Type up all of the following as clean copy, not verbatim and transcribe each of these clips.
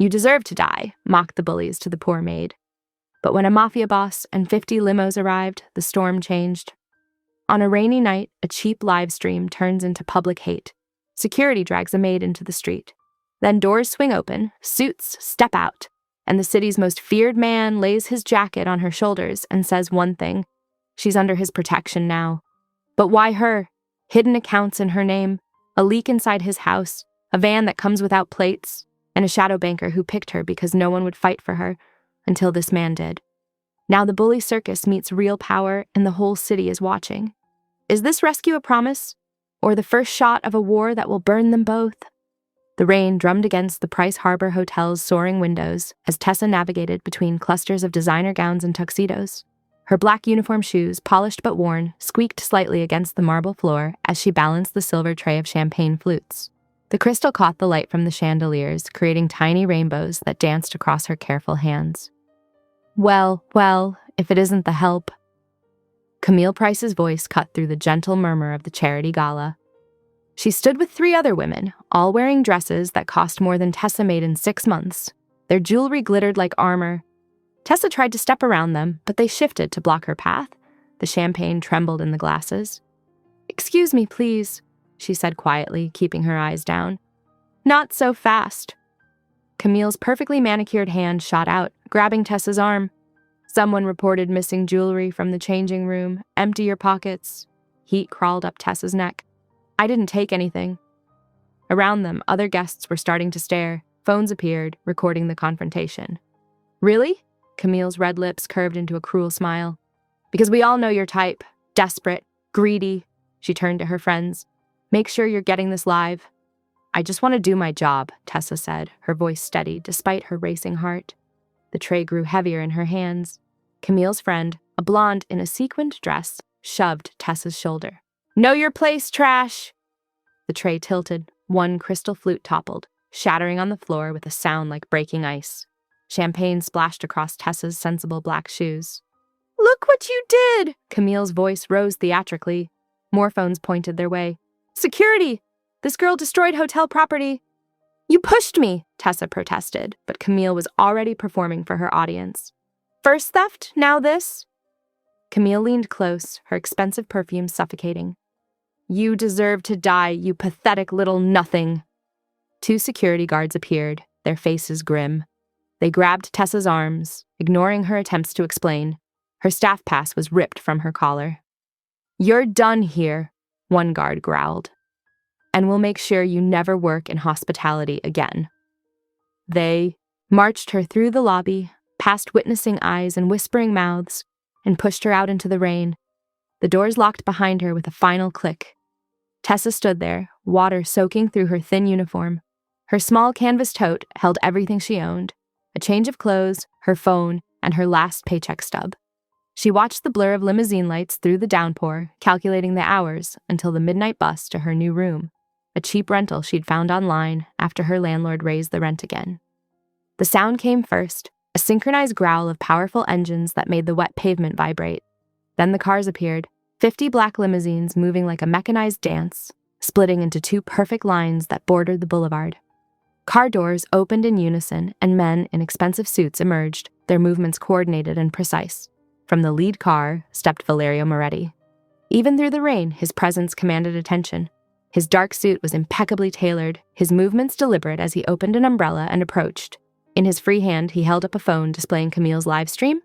You deserve to die, mocked the bullies to the poor maid. But when a Mafia boss and 50 limos arrived, the storm changed. On a rainy night, a cheap live stream turns into public hate. Security drags a maid into the street. Then doors swing open, suits step out, and the city's most feared man lays his jacket on her shoulders and says one thing: she's under his protection now. But why her? Hidden accounts in her name, a leak inside his house, a van that comes without plates, and a shadow banker who picked her because no one would fight for her, until this man did. Now the bully circus meets real power and the whole city is watching. Is this rescue a promise? Or the first shot of a war that will burn them both? The rain drummed against the Price Harbor Hotel's soaring windows as Tessa navigated between clusters of designer gowns and tuxedos. Her black uniform shoes, polished but worn, squeaked slightly against the marble floor as she balanced the silver tray of champagne flutes. The crystal caught the light from the chandeliers, creating tiny rainbows that danced across her careful hands. Well, if it isn't the help. Camille Price's voice cut through the gentle murmur of the charity gala. She stood with 3 other women, all wearing dresses that cost more than Tessa made in 6 months. Their jewelry glittered like armor. Tessa tried to step around them, but they shifted to block her path. The champagne trembled in the glasses. "Excuse me, please," she said quietly, keeping her eyes down. "Not so fast." Camille's perfectly manicured hand shot out, grabbing Tessa's arm. "Someone reported missing jewelry from the changing room. Empty your pockets." Heat crawled up Tessa's neck. "I didn't take anything." Around them, other guests were starting to stare. Phones appeared, recording the confrontation. "Really?" Camille's red lips curved into a cruel smile. "Because we all know your type. Desperate, greedy." She turned to her friends. "Make sure you're getting this live." "I just want to do my job," Tessa said, her voice steady despite her racing heart. The tray grew heavier in her hands. Camille's friend, a blonde in a sequined dress, shoved Tessa's shoulder. "Know your place, trash!" The tray tilted. One crystal flute toppled, shattering on the floor with a sound like breaking ice. Champagne splashed across Tessa's sensible black shoes. "Look what you did!" Camille's voice rose theatrically. More phones pointed their way. "Security! This girl destroyed hotel property." "You pushed me," Tessa protested, but Camille was already performing for her audience. "First theft, now this?" Camille leaned close, her expensive perfume suffocating. "You deserve to die, you pathetic little nothing." 2 security guards appeared, their faces grim. They grabbed Tessa's arms, ignoring her attempts to explain. Her staff pass was ripped from her collar. "You're done here," one guard growled. "And we'll make sure you never work in hospitality again." They marched her through the lobby, past witnessing eyes and whispering mouths, and pushed her out into the rain. The doors locked behind her with a final click. Tessa stood there, water soaking through her thin uniform. Her small canvas tote held everything she owned: a change of clothes, her phone, and her last paycheck stub. She watched the blur of limousine lights through the downpour, calculating the hours until the midnight bus to her new room, a cheap rental she'd found online after her landlord raised the rent again. The sound came first, a synchronized growl of powerful engines that made the wet pavement vibrate. Then the cars appeared, 50 black limousines moving like a mechanized dance, splitting into 2 perfect lines that bordered the boulevard. Car doors opened in unison, and men in expensive suits emerged, their movements coordinated and precise. From the lead car stepped Valerio Moretti. Even through the rain, his presence commanded attention. His dark suit was impeccably tailored, his movements deliberate as he opened an umbrella and approached. In his free hand, he held up a phone displaying Camille's live stream.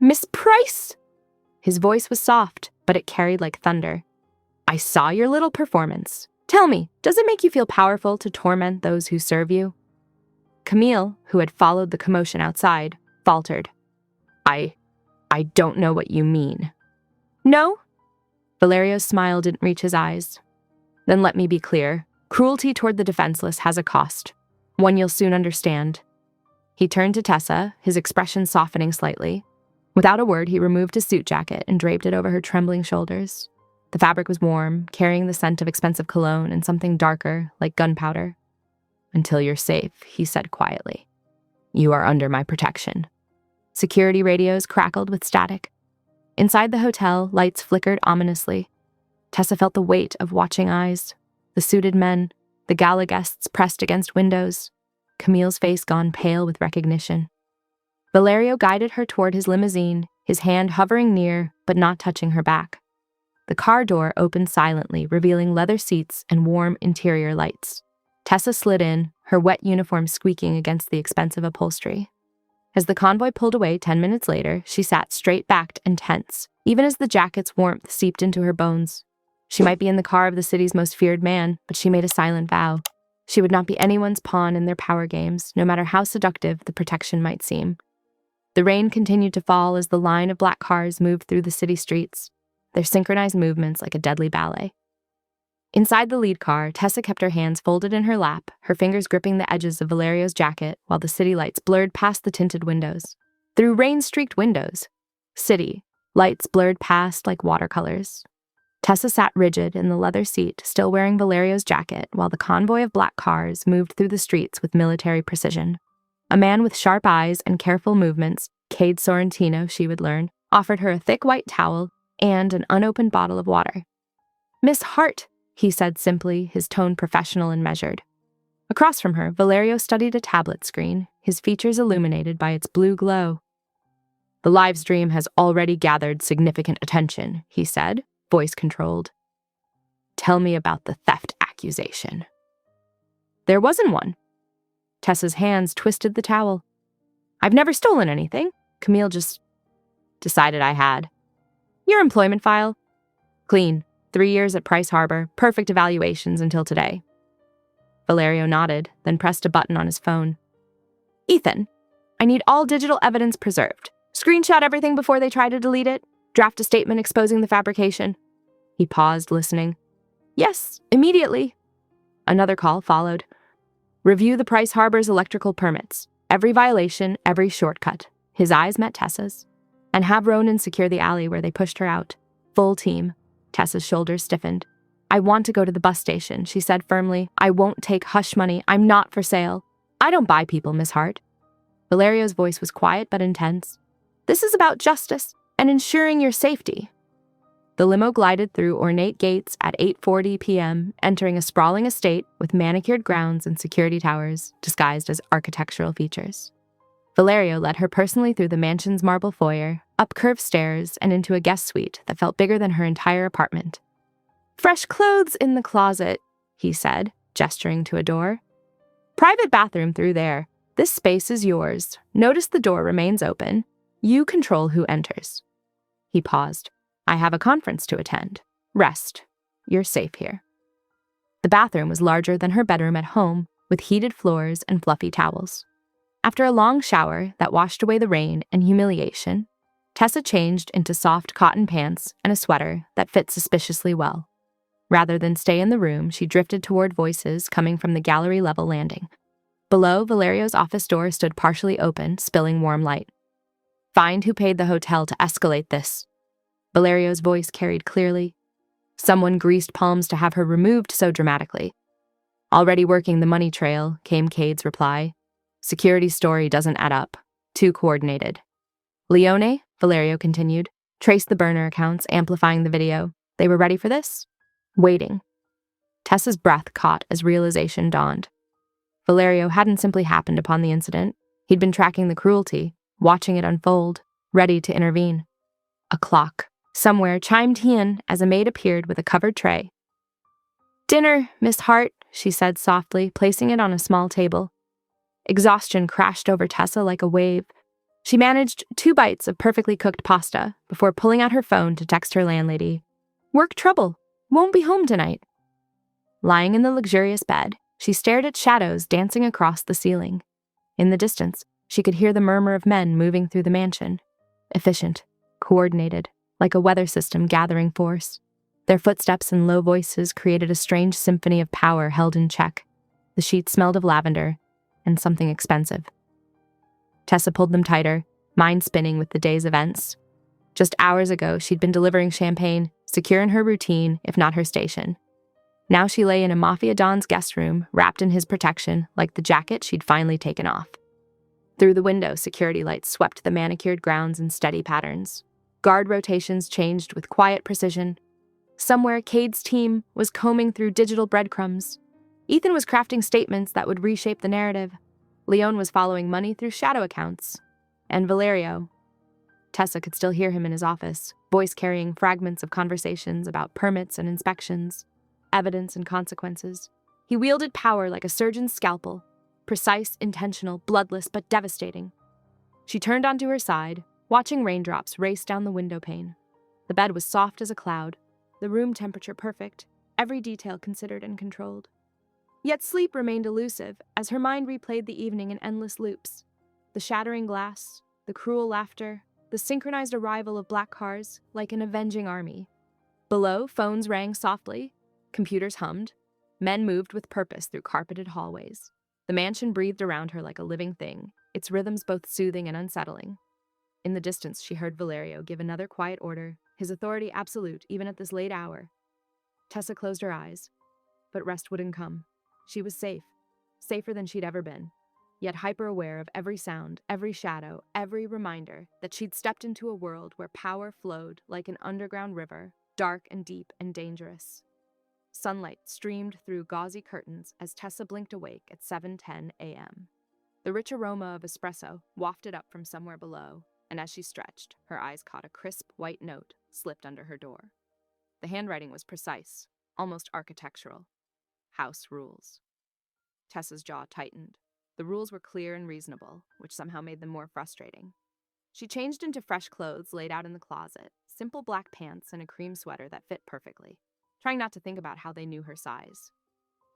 "Miss Price!" His voice was soft, but it carried like thunder. "I saw your little performance. Tell me, does it make you feel powerful to torment those who serve you?" Camille, who had followed the commotion outside, faltered. I don't know what you mean." "No?" Valerio's smile didn't reach his eyes. "Then let me be clear. Cruelty toward the defenseless has a cost. One you'll soon understand." He turned to Tessa, his expression softening slightly. Without a word, he removed his suit jacket and draped it over her trembling shoulders. The fabric was warm, carrying the scent of expensive cologne and something darker, like gunpowder. "Until you're safe," he said quietly. "You are under my protection." Security radios crackled with static. Inside the hotel, lights flickered ominously. Tessa felt the weight of watching eyes. The suited men, the gala guests pressed against windows. Camille's face gone pale with recognition. Valerio guided her toward his limousine, his hand hovering near but not touching her back. The car door opened silently, revealing leather seats and warm interior lights. Tessa slid in, her wet uniform squeaking against the expensive upholstery. As the convoy pulled away 10 minutes later, she sat straight-backed and tense, even as the jacket's warmth seeped into her bones. She might be in the car of the city's most feared man, but she made a silent vow. She would not be anyone's pawn in their power games, no matter how seductive the protection might seem. The rain continued to fall as the line of black cars moved through the city streets, their synchronized movements like a deadly ballet. Inside the lead car, Tessa kept her hands folded in her lap, her fingers gripping the edges of Valerio's jacket while the city lights blurred past the tinted windows. Through rain-streaked windows, city lights blurred past like watercolors. Tessa sat rigid in the leather seat, still wearing Valerio's jacket, while the convoy of black cars moved through the streets with military precision. A man with sharp eyes and careful movements, Cade Sorrentino, she would learn, offered her a thick white towel and an unopened bottle of water. "Miss Hart," he said simply, his tone professional and measured. Across from her, Valerio studied a tablet screen, his features illuminated by its blue glow. "The live stream has already gathered significant attention," he said, voice controlled. "Tell me about the theft accusation." "There wasn't one." Tessa's hands twisted the towel. "I've never stolen anything. Camille just decided I had." "Your employment file?" "Clean. 3 years at Price Harbor, perfect evaluations until today." Valerio nodded, then pressed a button on his phone. "Ethan, I need all digital evidence preserved. Screenshot everything before they try to delete it. Draft a statement exposing the fabrication." He paused, listening. "Yes, immediately." Another call followed. "Review the Price Harbor's electrical permits. Every violation, every shortcut." His eyes met Tessa's. "And have Ronan secure the alley where they pushed her out. Full team." Tessa's shoulders stiffened. "I want to go to the bus station," she said firmly. "I won't take hush money. I'm not for sale." "I don't buy people, Miss Hart." Valerio's voice was quiet but intense. "This is about justice and ensuring your safety." The limo glided through ornate gates at 8:40 p.m., entering a sprawling estate with manicured grounds and security towers disguised as architectural features. Valerio led her personally through the mansion's marble foyer, up curved stairs, and into a guest suite that felt bigger than her entire apartment. "Fresh clothes in the closet," he said, gesturing to a door. "Private bathroom through there. This space is yours. Notice the door remains open. You control who enters." He paused. "I have a conference to attend. Rest. You're safe here." The bathroom was larger than her bedroom at home, with heated floors and fluffy towels. After a long shower that washed away the rain and humiliation, Tessa changed into soft cotton pants and a sweater that fit suspiciously well. Rather than stay in the room, she drifted toward voices coming from the gallery-level landing. Below, Valerio's office door stood partially open, spilling warm light. "Find who paid the hotel to escalate this." Valerio's voice carried clearly. "Someone greased palms to have her removed so dramatically." "Already working the money trail," came Cade's reply. "Security story doesn't add up. Too coordinated." "Leone," Valerio continued, traced the burner accounts, amplifying the video. They were ready for this? Waiting. Tessa's breath caught as realization dawned. Valerio hadn't simply happened upon the incident. He'd been tracking the cruelty, watching it unfold, ready to intervene. A clock, somewhere, chimed in as a maid appeared with a covered tray. "Dinner, Miss Hart," she said softly, placing it on a small table. Exhaustion crashed over Tessa like a wave. She managed 2 bites of perfectly cooked pasta before pulling out her phone to text her landlady. "Work trouble. Won't be home tonight." Lying in the luxurious bed, she stared at shadows dancing across the ceiling. In the distance, she could hear the murmur of men moving through the mansion. Efficient, coordinated, like a weather system gathering force. Their footsteps and low voices created a strange symphony of power held in check. The sheets smelled of lavender and something expensive. Tessa pulled them tighter, mind spinning with the day's events. Just hours ago, she'd been delivering champagne, secure in her routine, if not her station. Now she lay in a Mafia Don's guest room, wrapped in his protection, like the jacket she'd finally taken off. Through the window, security lights swept the manicured grounds in steady patterns. Guard rotations changed with quiet precision. Somewhere, Cade's team was combing through digital breadcrumbs. Ethan was crafting statements that would reshape the narrative. Leon was following money through shadow accounts. And Valerio. Tessa could still hear him in his office, voice carrying fragments of conversations about permits and inspections, evidence and consequences. He wielded power like a surgeon's scalpel, precise, intentional, bloodless, but devastating. She turned onto her side, watching raindrops race down the window pane. The bed was soft as a cloud, the room temperature perfect, every detail considered and controlled. Yet sleep remained elusive as her mind replayed the evening in endless loops. The shattering glass, the cruel laughter, the synchronized arrival of black cars like an avenging army. Below, phones rang softly, computers hummed, men moved with purpose through carpeted hallways. The mansion breathed around her like a living thing, its rhythms both soothing and unsettling. In the distance, she heard Valerio give another quiet order, his authority absolute even at this late hour. Tessa closed her eyes, but rest wouldn't come. She was safe, safer than she'd ever been, yet hyper-aware of every sound, every shadow, every reminder that she'd stepped into a world where power flowed like an underground river, dark and deep and dangerous. Sunlight streamed through gauzy curtains as Tessa blinked awake at 7:10 a.m. The rich aroma of espresso wafted up from somewhere below, and as she stretched, her eyes caught a crisp white note slipped under her door. The handwriting was precise, almost architectural. House rules. Tessa's jaw tightened. The rules were clear and reasonable, which somehow made them more frustrating. She changed into fresh clothes laid out in the closet, simple black pants and a cream sweater that fit perfectly, trying not to think about how they knew her size,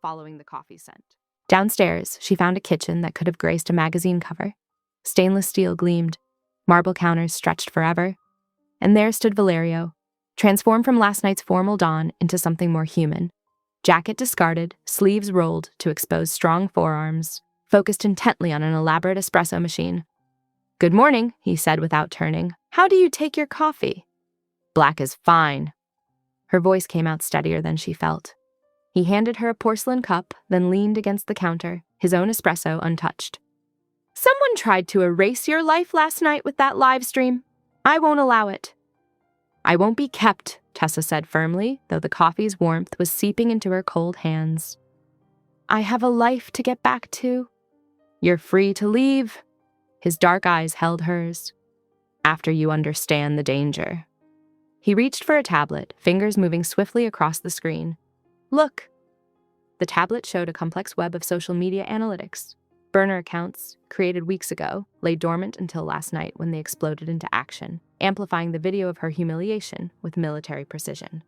following the coffee scent. Downstairs, she found a kitchen that could have graced a magazine cover. Stainless steel gleamed, marble counters stretched forever, and there stood Valerio, transformed from last night's formal don into something more human. Jacket discarded, sleeves rolled to expose strong forearms, focused intently on an elaborate espresso machine. "Good morning," he said without turning. "How do you take your coffee?" "Black is fine." Her voice came out steadier than she felt. He handed her a porcelain cup, then leaned against the counter, his own espresso untouched. "Someone tried to erase your life last night with that live stream. I won't allow it." "I won't be kept," Tessa said firmly, though the coffee's warmth was seeping into her cold hands. "I have a life to get back to." "You're free to leave." His dark eyes held hers. "After you understand the danger." He reached for a tablet, fingers moving swiftly across the screen. "Look." The tablet showed a complex web of social media analytics. Burner accounts, created weeks ago, lay dormant until last night when they exploded into action, amplifying the video of her humiliation with military precision.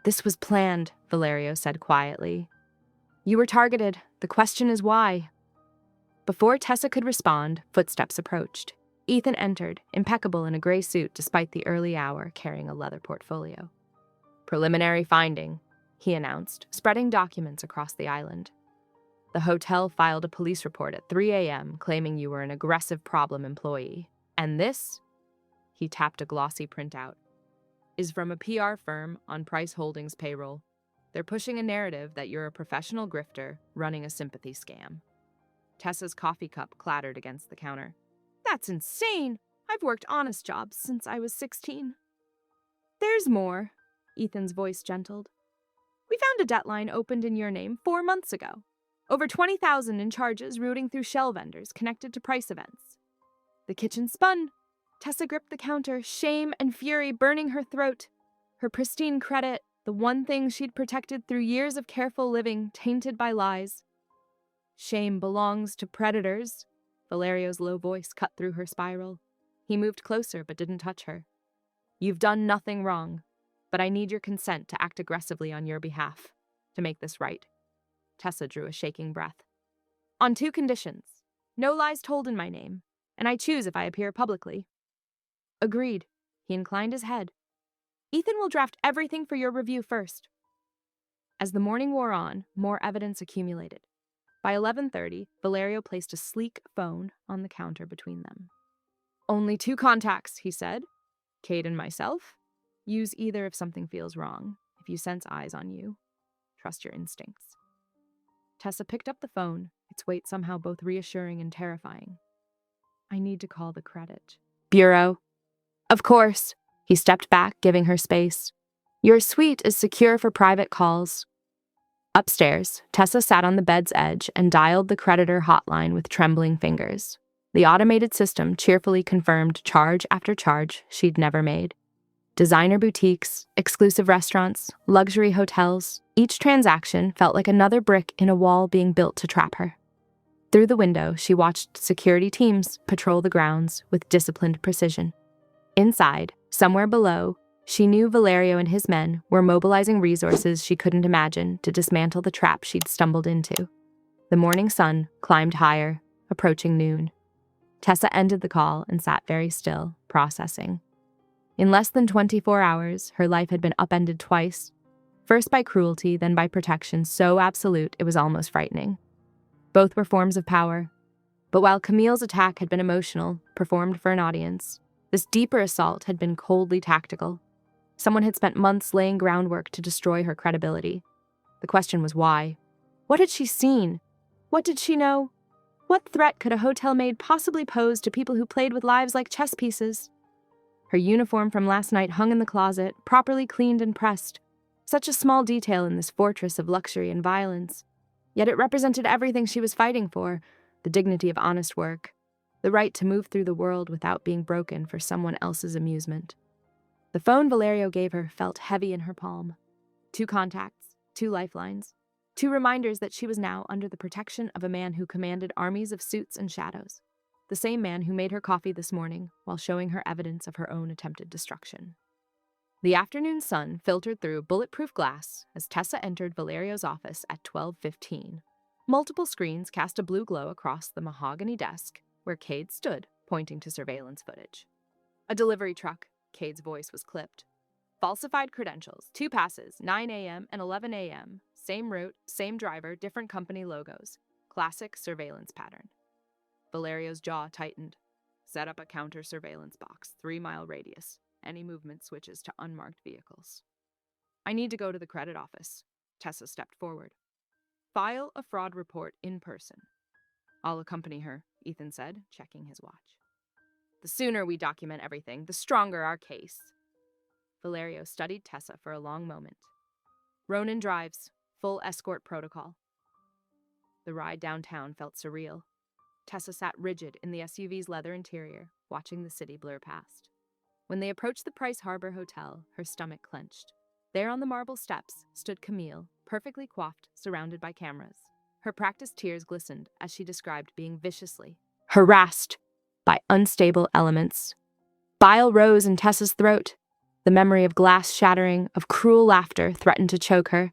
"This was planned," Valerio said quietly. "You were targeted. The question is why?" Before Tessa could respond, footsteps approached. Ethan entered, impeccable in a gray suit despite the early hour, carrying a leather portfolio. "Preliminary finding," he announced, spreading documents across the island. "The hotel filed a police report at 3 a.m. claiming you were an aggressive problem employee. And this," he tapped a glossy printout, "is from a PR firm on Price Holdings' payroll. They're pushing a narrative that you're a professional grifter running a sympathy scam." Tessa's coffee cup clattered against the counter. "That's insane! I've worked honest jobs since I was 16. "There's more," Ethan's voice gentled. "We found a debt line opened in your name 4 months ago. Over 20,000 in charges routing through shell vendors connected to price events." The kitchen spun. Tessa gripped the counter, shame and fury burning her throat. Her pristine credit, the one thing she'd protected through years of careful living, tainted by lies. "Shame belongs to predators." Valerio's low voice cut through her spiral. He moved closer but didn't touch her. "You've done nothing wrong, but I need your consent to act aggressively on your behalf, to make this right." Tessa drew a shaking breath. "On 2 conditions. No lies told in my name, and I choose if I appear publicly." "Agreed." He inclined his head. "Ethan will draft everything for your review first." As the morning wore on, more evidence accumulated. By 11:30, Valerio placed a sleek phone on the counter between them. "Only 2 contacts," he said. "Kate and myself. Use either if something feels wrong. If you sense eyes on you, trust your instincts." Tessa picked up the phone, its weight somehow both reassuring and terrifying. "I need to call the credit bureau." "Of course." He stepped back, giving her space. "Your suite is secure for private calls." Upstairs, Tessa sat on the bed's edge and dialed the creditor hotline with trembling fingers. The automated system cheerfully confirmed charge after charge she'd never made. Designer boutiques, exclusive restaurants, luxury hotels, each transaction felt like another brick in a wall being built to trap her. Through the window, she watched security teams patrol the grounds with disciplined precision. Inside, somewhere below, she knew Valerio and his men were mobilizing resources she couldn't imagine to dismantle the trap she'd stumbled into. The morning sun climbed higher, approaching noon. Tessa ended the call and sat very still, processing. In less than 24 hours, her life had been upended twice, first by cruelty, then by protection so absolute it was almost frightening. Both were forms of power. But while Camille's attack had been emotional, performed for an audience, this deeper assault had been coldly tactical. Someone had spent months laying groundwork to destroy her credibility. The question was why? What had she seen? What did she know? What threat could a hotel maid possibly pose to people who played with lives like chess pieces? Her uniform from last night hung in the closet, properly cleaned and pressed. Such a small detail in this fortress of luxury and violence. Yet it represented everything she was fighting for: the dignity of honest work, the right to move through the world without being broken for someone else's amusement. The phone Valerio gave her felt heavy in her palm. 2 contacts, 2 lifelines, 2 reminders that she was now under the protection of a man who commanded armies of suits and shadows. The same man who made her coffee this morning while showing her evidence of her own attempted destruction. The afternoon sun filtered through bulletproof glass as Tessa entered Valerio's office at 12:15. Multiple screens cast a blue glow across the mahogany desk where Cade stood, pointing to surveillance footage. A delivery truck, Cade's voice was clipped. Falsified credentials, 2 passes, 9 a.m. and 11 a.m. Same route, same driver, different company logos. Classic surveillance pattern. Valerio's jaw tightened. Set up a counter surveillance box, 3-mile radius. Any movement switches to unmarked vehicles. I need to go to the credit office. Tessa stepped forward. File a fraud report in person. I'll accompany her, Ethan said, checking his watch. The sooner we document everything, the stronger our case. Valerio studied Tessa for a long moment. Ronan drives, full escort protocol. The ride downtown felt surreal. Tessa sat rigid in the SUV's leather interior, watching the city blur past. When they approached the Price Harbor Hotel, her stomach clenched. There on the marble steps stood Camille, perfectly coiffed, surrounded by cameras. Her practiced tears glistened as she described being viciously harassed by unstable elements. Bile rose in Tessa's throat. The memory of glass shattering, of cruel laughter threatened to choke her.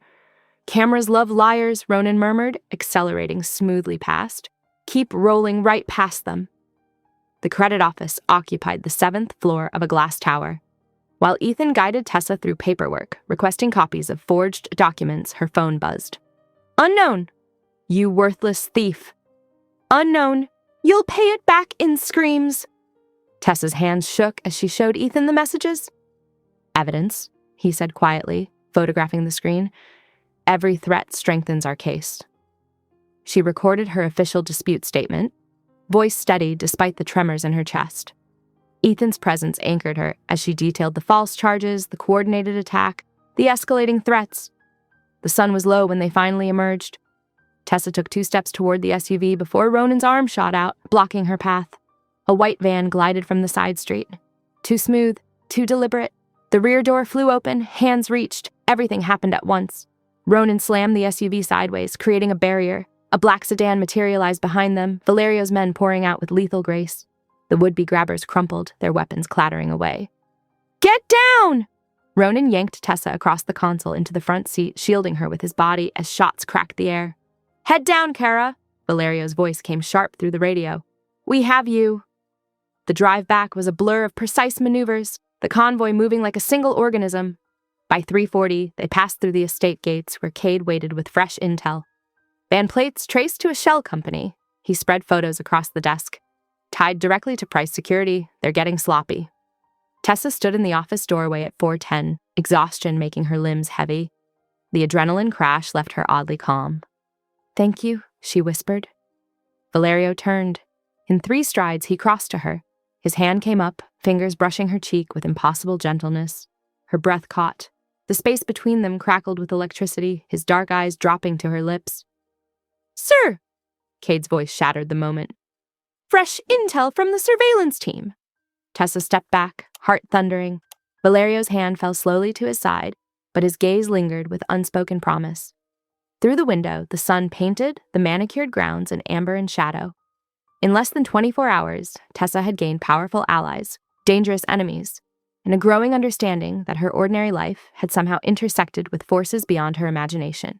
Cameras love liars, Ronan murmured, accelerating smoothly past. Keep rolling right past them. The credit office occupied the 7th floor of a glass tower. While Ethan guided Tessa through paperwork, requesting copies of forged documents, her phone buzzed. Unknown! You worthless thief! Unknown! You'll pay it back in screams! Tessa's hands shook as she showed Ethan the messages. Evidence, he said quietly, photographing the screen. Every threat strengthens our case. She recorded her official dispute statement, voice steady despite the tremors in her chest. Ethan's presence anchored her as she detailed the false charges, the coordinated attack, the escalating threats. The sun was low when they finally emerged. Tessa took 2 steps toward the SUV before Ronan's arm shot out, blocking her path. A white van glided from the side street. Too smooth, too deliberate. The rear door flew open, hands reached. Everything happened at once. Ronan slammed the SUV sideways, creating a barrier. A black sedan materialized behind them, Valerio's men pouring out with lethal grace. The would-be grabbers crumpled, their weapons clattering away. Get down! Ronan yanked Tessa across the console into the front seat, shielding her with his body as shots cracked the air. Head down, Kara! Valerio's voice came sharp through the radio. We have you. The drive back was a blur of precise maneuvers, the convoy moving like a single organism. By 3:40, they passed through the estate gates where Cade waited with fresh intel. Van plates traced to a shell company. He spread photos across the desk. Tied directly to Price Security, they're getting sloppy. Tessa stood in the office doorway at 4:10, exhaustion making her limbs heavy. The adrenaline crash left her oddly calm. Thank you, she whispered. Valerio turned. In 3 strides, he crossed to her. His hand came up, fingers brushing her cheek with impossible gentleness. Her breath caught. The space between them crackled with electricity, his dark eyes dropping to her lips. "Sir!" Cade's voice shattered the moment. "Fresh intel from the surveillance team." Tessa stepped back, heart thundering. Valerio's hand fell slowly to his side, but his gaze lingered with unspoken promise. Through the window, the sun painted the manicured grounds in amber and shadow. In less than 24 hours, Tessa had gained powerful allies, dangerous enemies, and a growing understanding that her ordinary life had somehow intersected with forces beyond her imagination.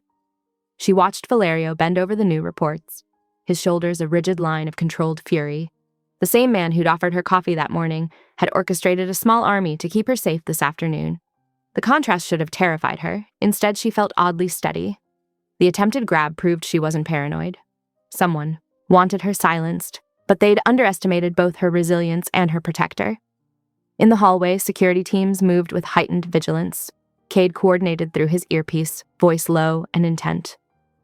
She watched Valerio bend over the new reports, his shoulders a rigid line of controlled fury. The same man who'd offered her coffee that morning had orchestrated a small army to keep her safe this afternoon. The contrast should have terrified her. Instead, she felt oddly steady. The attempted grab proved she wasn't paranoid. Someone wanted her silenced, but they'd underestimated both her resilience and her protector. In the hallway, security teams moved with heightened vigilance. Cade coordinated through his earpiece, voice low and intent.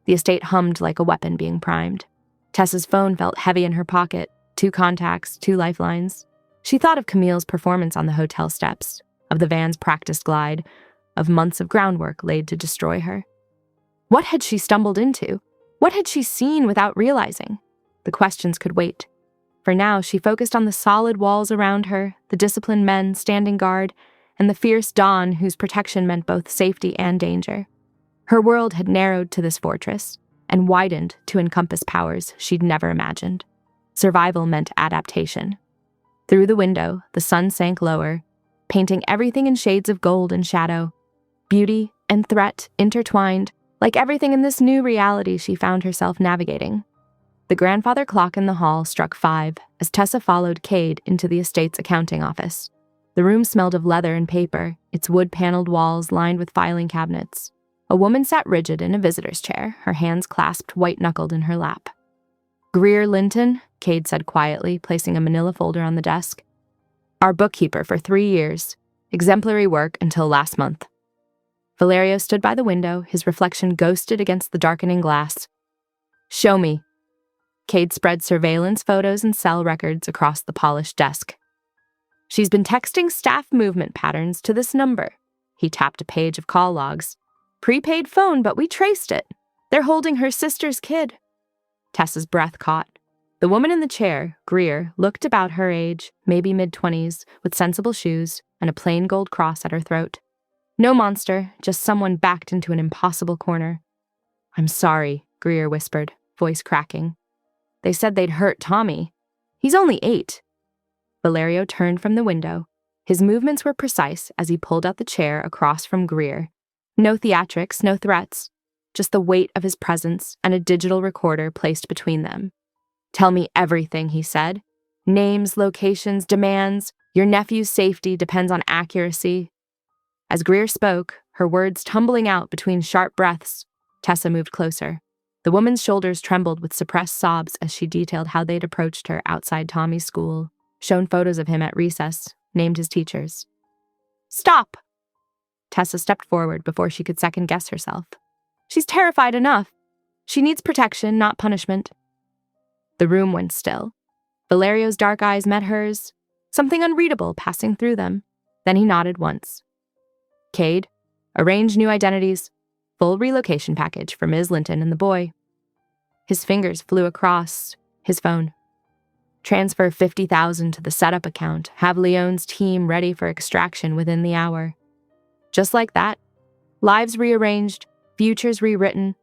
The estate hummed like a weapon being primed. Tessa's phone felt heavy in her pocket, 2 contacts, 2 lifelines. She thought of Camille's performance on the hotel steps, of the van's practiced glide, of months of groundwork laid to destroy her. What had she stumbled into? What had she seen without realizing? The questions could wait. For now, she focused on the solid walls around her, the disciplined men standing guard, and the fierce dawn whose protection meant both safety and danger. Her world had narrowed to this fortress, and widened to encompass powers she'd never imagined. Survival meant adaptation. Through the window, the sun sank lower, painting everything in shades of gold and shadow. Beauty and threat intertwined, like everything in this new reality she found herself navigating. The grandfather clock in the hall struck 5 as Tessa followed Cade into the estate's accounting office. The room smelled of leather and paper, its wood-paneled walls lined with filing cabinets. A woman sat rigid in a visitor's chair, her hands clasped white-knuckled in her lap. "Greer Linton," Cade said quietly, placing a manila folder on the desk. "Our bookkeeper for 3 years. Exemplary work until last month." Valerio stood by the window, his reflection ghosted against the darkening glass. "Show me." Cade spread surveillance photos and cell records across the polished desk. "She's been texting staff movement patterns to this number." He tapped a page of call logs. "Prepaid phone, but we traced it. They're holding her sister's kid." Tessa's breath caught. The woman in the chair, Greer, looked about her age, maybe mid-20s, with sensible shoes and a plain gold cross at her throat. No monster, just someone backed into an impossible corner. "I'm sorry," Greer whispered, voice cracking. "They said they'd hurt Tommy. He's only 8. Valerio turned from the window. His movements were precise as he pulled out the chair across from Greer. No theatrics, no threats, just the weight of his presence and a digital recorder placed between them. "Tell me everything," he said. "Names, locations, demands. Your nephew's safety depends on accuracy." As Greer spoke, her words tumbling out between sharp breaths, Tessa moved closer. The woman's shoulders trembled with suppressed sobs as she detailed how they'd approached her outside Tommy's school, shown photos of him at recess, named his teachers. "Stop!" Tessa stepped forward before she could second-guess herself. "She's terrified enough. She needs protection, not punishment." The room went still. Valerio's dark eyes met hers, something unreadable passing through them. Then he nodded once. "Cade, arrange new identities. Full relocation package for Ms. Linton and the boy." His fingers flew across his phone. "Transfer 50,000 to the setup account. Have Leone's team ready for extraction within the hour." Just like that, lives rearranged, futures rewritten.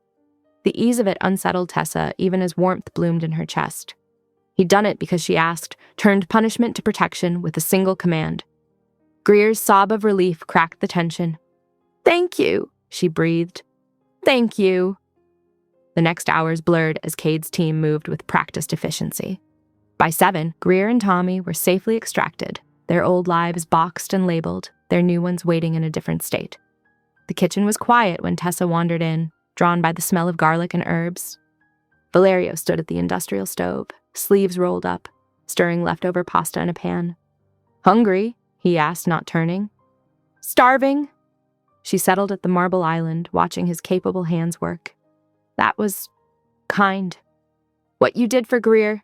The ease of it unsettled Tessa even as warmth bloomed in her chest. He'd done it because she asked, turned punishment to protection with a single command. Greer's sob of relief cracked the tension. "Thank you," she breathed. "Thank you." The next hours blurred as Cade's team moved with practiced efficiency. By 7, Greer and Tommy were safely extracted, their old lives boxed and labeled, their new ones waiting in a different state. The kitchen was quiet when Tessa wandered in, drawn by the smell of garlic and herbs. Valerio stood at the industrial stove, sleeves rolled up, stirring leftover pasta in a pan. "Hungry?" he asked, not turning. "Starving?" She settled at the marble island, watching his capable hands work. "That was kind. What you did for Greer."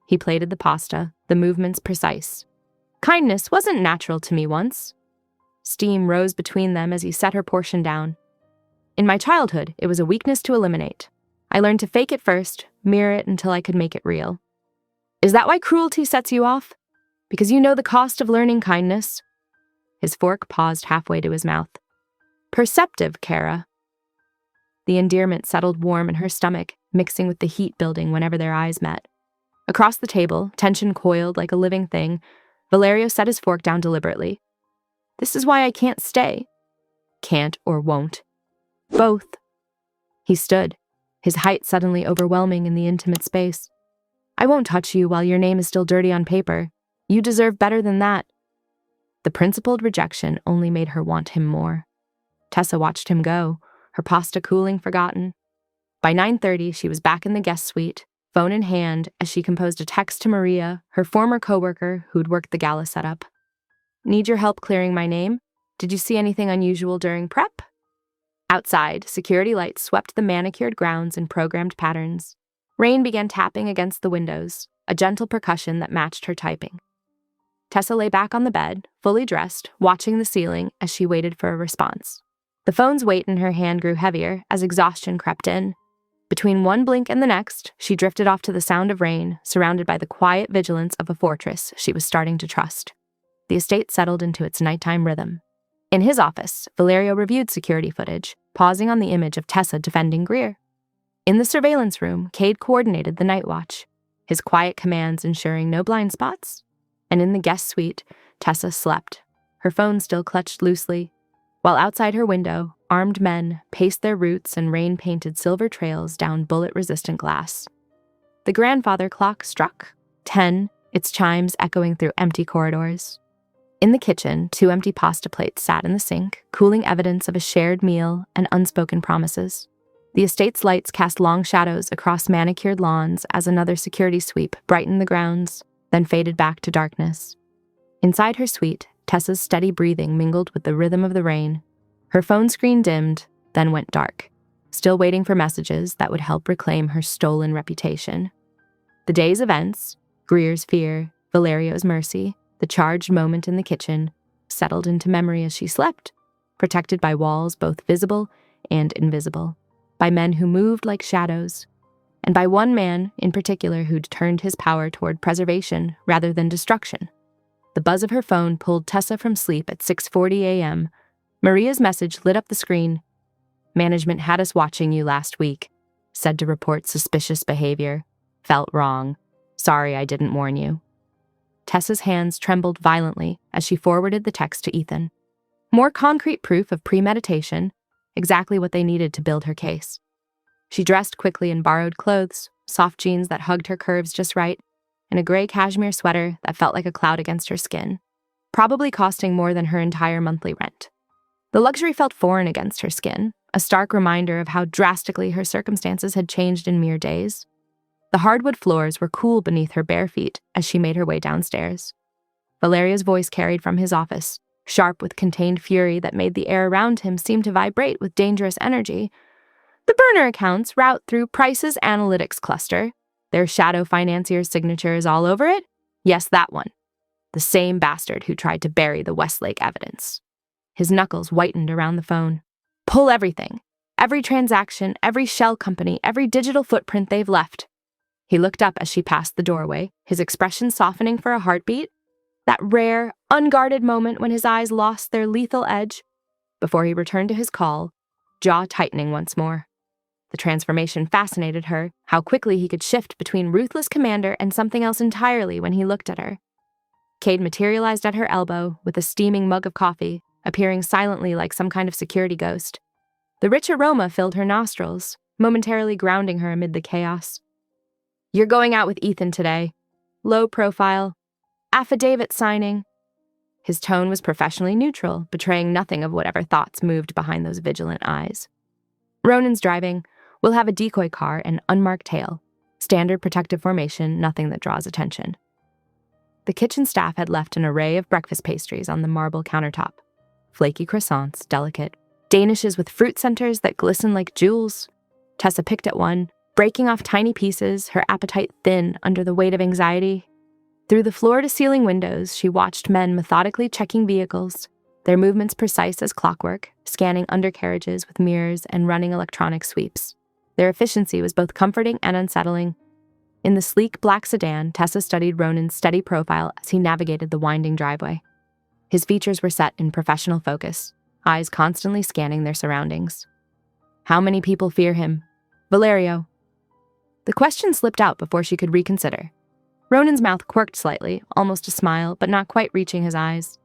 He plated the pasta, the movements precise. "Kindness wasn't natural to me once." Steam rose between them as he set her portion down. In my childhood, it was a weakness to eliminate. I learned to fake it first, mirror it until I could make it real. Is that why cruelty sets you off? Because you know the cost of learning kindness? His fork paused halfway to his mouth. Perceptive, Kara. The endearment settled warm in her stomach, mixing with the heat building whenever their eyes met. Across the table, tension coiled like a living thing, Valerio set his fork down deliberately. This is why I can't stay. Can't or won't. Both. He stood, his height suddenly overwhelming in the intimate space. I won't touch you while your name is still dirty on paper. You deserve better than that. The principled rejection only made her want him more. Tessa watched him go, her pasta cooling forgotten. By 9:30, she was back in the guest suite, phone in hand, as she composed a text to Maria, her former coworker who'd worked the gala setup. Need your help clearing my name? Did you see anything unusual during prep? Outside, security lights swept the manicured grounds in programmed patterns. Rain began tapping against the windows, a gentle percussion that matched her typing. Tessa lay back on the bed, fully dressed, watching the ceiling as she waited for a response. The phone's weight in her hand grew heavier as exhaustion crept in. Between one blink and the next, she drifted off to the sound of rain, surrounded by the quiet vigilance of a fortress she was starting to trust. The estate settled into its nighttime rhythm. In his office, Valerio reviewed security footage, pausing on the image of Tessa defending Greer. In the surveillance room, Cade coordinated the night watch, his quiet commands ensuring no blind spots. And in the guest suite, Tessa slept, her phone still clutched loosely, while outside her window, armed men paced their routes and rain-painted silver trails down bullet-resistant glass. The grandfather clock struck 10, its chimes echoing through empty corridors. In the kitchen, 2 empty pasta plates sat in the sink, cooling evidence of a shared meal and unspoken promises. The estate's lights cast long shadows across manicured lawns as another security sweep brightened the grounds, then faded back to darkness. Inside her suite, Tessa's steady breathing mingled with the rhythm of the rain. Her phone screen dimmed, then went dark, still waiting for messages that would help reclaim her stolen reputation. The day's events, Greer's fear, Valerio's mercy, the charged moment in the kitchen, settled into memory as she slept, protected by walls both visible and invisible, by men who moved like shadows, and by one man in particular who'd turned his power toward preservation rather than destruction. The buzz of her phone pulled Tessa from sleep at 6:40 a.m. Maria's message lit up the screen. Management had us watching you last week. Said to report suspicious behavior. Felt wrong. Sorry I didn't warn you. Tessa's hands trembled violently as she forwarded the text to Ethan. More concrete proof of premeditation, exactly what they needed to build her case. She dressed quickly in borrowed clothes, soft jeans that hugged her curves just right, and a gray cashmere sweater that felt like a cloud against her skin, probably costing more than her entire monthly rent. The luxury felt foreign against her skin, a stark reminder of how drastically her circumstances had changed in mere days. The hardwood floors were cool beneath her bare feet as she made her way downstairs. Valeria's voice carried from his office, sharp with contained fury that made the air around him seem to vibrate with dangerous energy. The burner accounts route through Price's analytics cluster. Their shadow financier's signature is all over it? Yes, that one. The same bastard who tried to bury the Westlake evidence. His knuckles whitened around the phone. Pull everything. Every transaction, every shell company, every digital footprint they've left. He looked up as she passed the doorway, his expression softening for a heartbeat. That rare, unguarded moment when his eyes lost their lethal edge. Before he returned to his call, jaw tightening once more. The transformation fascinated her, how quickly he could shift between ruthless commander and something else entirely when he looked at her. Cade materialized at her elbow with a steaming mug of coffee, appearing silently like some kind of security ghost. The rich aroma filled her nostrils, momentarily grounding her amid the chaos. You're going out with Ethan today. Low profile. Affidavit signing. His tone was professionally neutral, betraying nothing of whatever thoughts moved behind those vigilant eyes. Ronan's driving. We'll have a decoy car and unmarked tail. Standard protective formation, nothing that draws attention. The kitchen staff had left an array of breakfast pastries on the marble countertop. Flaky croissants, delicate. Danishes with fruit centers that glisten like jewels. Tessa picked at one, breaking off tiny pieces, her appetite thin under the weight of anxiety. Through the floor-to-ceiling windows, she watched men methodically checking vehicles, their movements precise as clockwork, scanning undercarriages with mirrors and running electronic sweeps. Their efficiency was both comforting and unsettling. In the sleek black sedan, Tessa studied Ronan's steady profile as he navigated the winding driveway. His features were set in professional focus, eyes constantly scanning their surroundings. How many people fear him? Valerio. The question slipped out before she could reconsider. Ronan's mouth quirked slightly, almost a smile, but not quite reaching his eyes.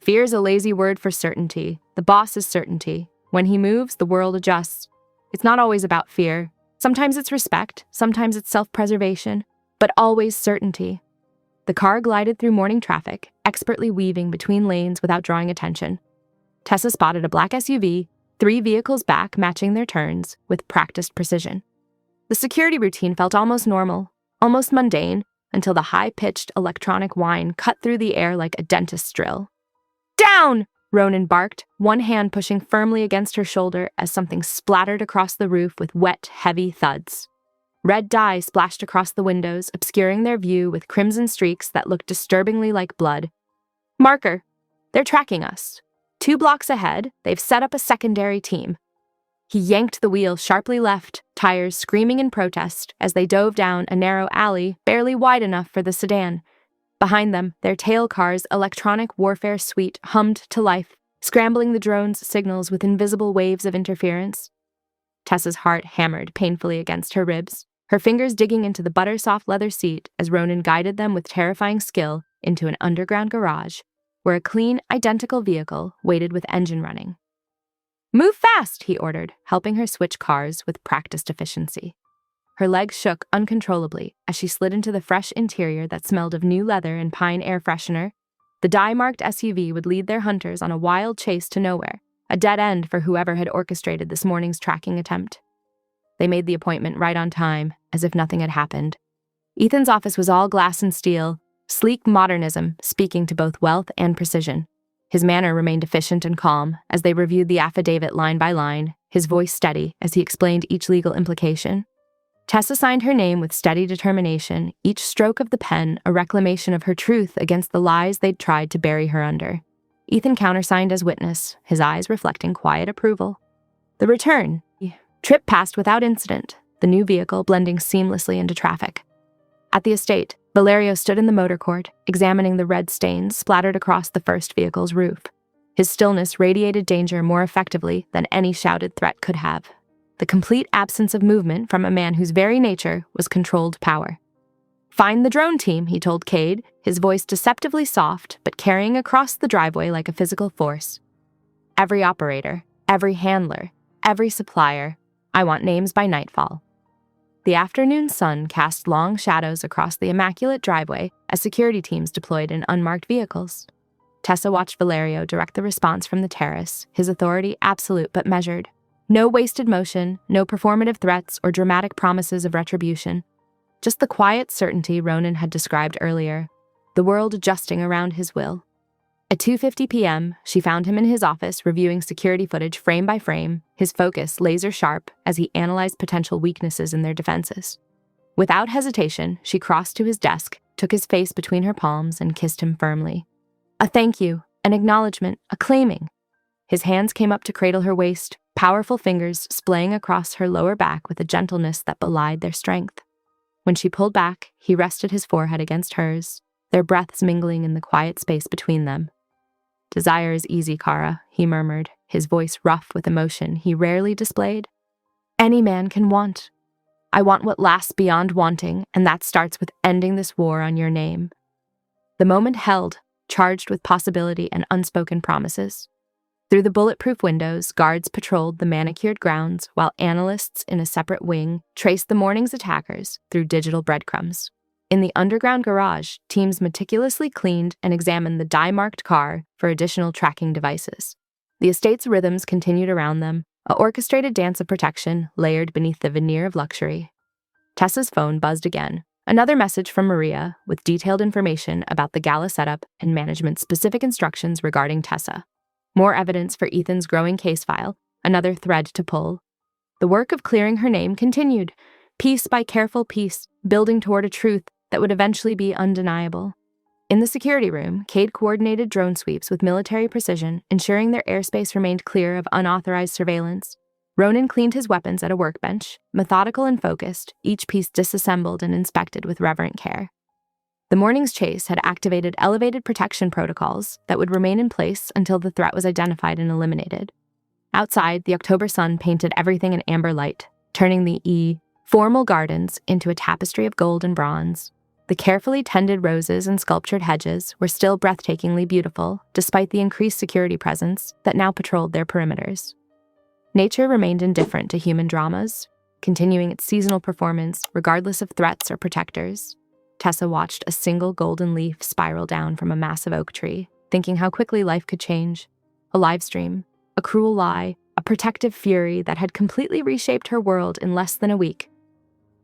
Fear's a lazy word for certainty. The boss is certainty. When he moves, the world adjusts. It's not always about fear. Sometimes it's respect, sometimes it's self-preservation, but always certainty. The car glided through morning traffic, expertly weaving between lanes without drawing attention. Tessa spotted a black SUV, 3 vehicles back matching their turns, with practiced precision. The security routine felt almost normal, almost mundane, until the high-pitched electronic whine cut through the air like a dentist's drill. Down! Ronan barked, one hand pushing firmly against her shoulder as something splattered across the roof with wet, heavy thuds. Red dye splashed across the windows, obscuring their view with crimson streaks that looked disturbingly like blood. Marker! They're tracking us. 2 blocks ahead, they've set up a secondary team. He yanked the wheel sharply left, tires screaming in protest as they dove down a narrow alley barely wide enough for the sedan. Behind them, their tail car's electronic warfare suite hummed to life, scrambling the drone's signals with invisible waves of interference. Tessa's heart hammered painfully against her ribs, her fingers digging into the butter-soft leather seat as Ronan guided them with terrifying skill into an underground garage, where a clean, identical vehicle waited with engine running. Move fast, he ordered, helping her switch cars with practiced efficiency. Her legs shook uncontrollably as she slid into the fresh interior that smelled of new leather and pine air freshener. The dye-marked SUV would lead their hunters on a wild chase to nowhere, a dead end for whoever had orchestrated this morning's tracking attempt. They made the appointment right on time, as if nothing had happened. Ethan's office was all glass and steel, sleek modernism speaking to both wealth and precision. His manner remained efficient and calm as they reviewed the affidavit line by line, his voice steady as he explained each legal implication. Tessa signed her name with steady determination, each stroke of the pen a reclamation of her truth against the lies they'd tried to bury her under. Ethan countersigned as witness, his eyes reflecting quiet approval. The return. Trip passed without incident, the new vehicle blending seamlessly into traffic. At the estate, Valerio stood in the motor court, examining the red stains splattered across the first vehicle's roof. His stillness radiated danger more effectively than any shouted threat could have. The complete absence of movement from a man whose very nature was controlled power. Find the drone team, he told Cade, his voice deceptively soft but carrying across the driveway like a physical force. Every operator, every handler, every supplier. I want names by nightfall. The afternoon sun cast long shadows across the immaculate driveway as security teams deployed in unmarked vehicles. Tessa watched Valerio direct the response from the terrace, his authority absolute but measured. No wasted motion, no performative threats or dramatic promises of retribution. Just the quiet certainty Ronan had described earlier, the world adjusting around his will. At 2:50 p.m., she found him in his office reviewing security footage frame by frame, his focus laser-sharp as he analyzed potential weaknesses in their defenses. Without hesitation, she crossed to his desk, took his face between her palms, and kissed him firmly. A thank you, an acknowledgement, a claiming. His hands came up to cradle her waist, powerful fingers splaying across her lower back with a gentleness that belied their strength. When she pulled back, he rested his forehead against hers, their breaths mingling in the quiet space between them. Desire is easy, Kara, he murmured, his voice rough with emotion he rarely displayed. Any man can want. I want what lasts beyond wanting, and that starts with ending this war on your name. The moment held, charged with possibility and unspoken promises. Through the bulletproof windows, guards patrolled the manicured grounds, while analysts in a separate wing traced the morning's attackers through digital breadcrumbs. In the underground garage, teams meticulously cleaned and examined the dye-marked car for additional tracking devices. The estate's rhythms continued around them, a orchestrated dance of protection layered beneath the veneer of luxury. Tessa's phone buzzed again. Another message from Maria with detailed information about the gala setup and management's specific instructions regarding Tessa. More evidence for Ethan's growing case file, another thread to pull. The work of clearing her name continued, piece by careful piece, building toward a truth that would eventually be undeniable. In the security room, Cade coordinated drone sweeps with military precision, ensuring their airspace remained clear of unauthorized surveillance. Ronan cleaned his weapons at a workbench, methodical and focused, each piece disassembled and inspected with reverent care. The morning's chase had activated elevated protection protocols that would remain in place until the threat was identified and eliminated. Outside, the October sun painted everything in amber light, turning the formal gardens into a tapestry of gold and bronze. The carefully tended roses and sculptured hedges were still breathtakingly beautiful, despite the increased security presence that now patrolled their perimeters. Nature remained indifferent to human dramas, continuing its seasonal performance regardless of threats or protectors. Tessa watched a single golden leaf spiral down from a massive oak tree, thinking how quickly life could change. A live stream, a cruel lie, a protective fury that had completely reshaped her world in less than a week.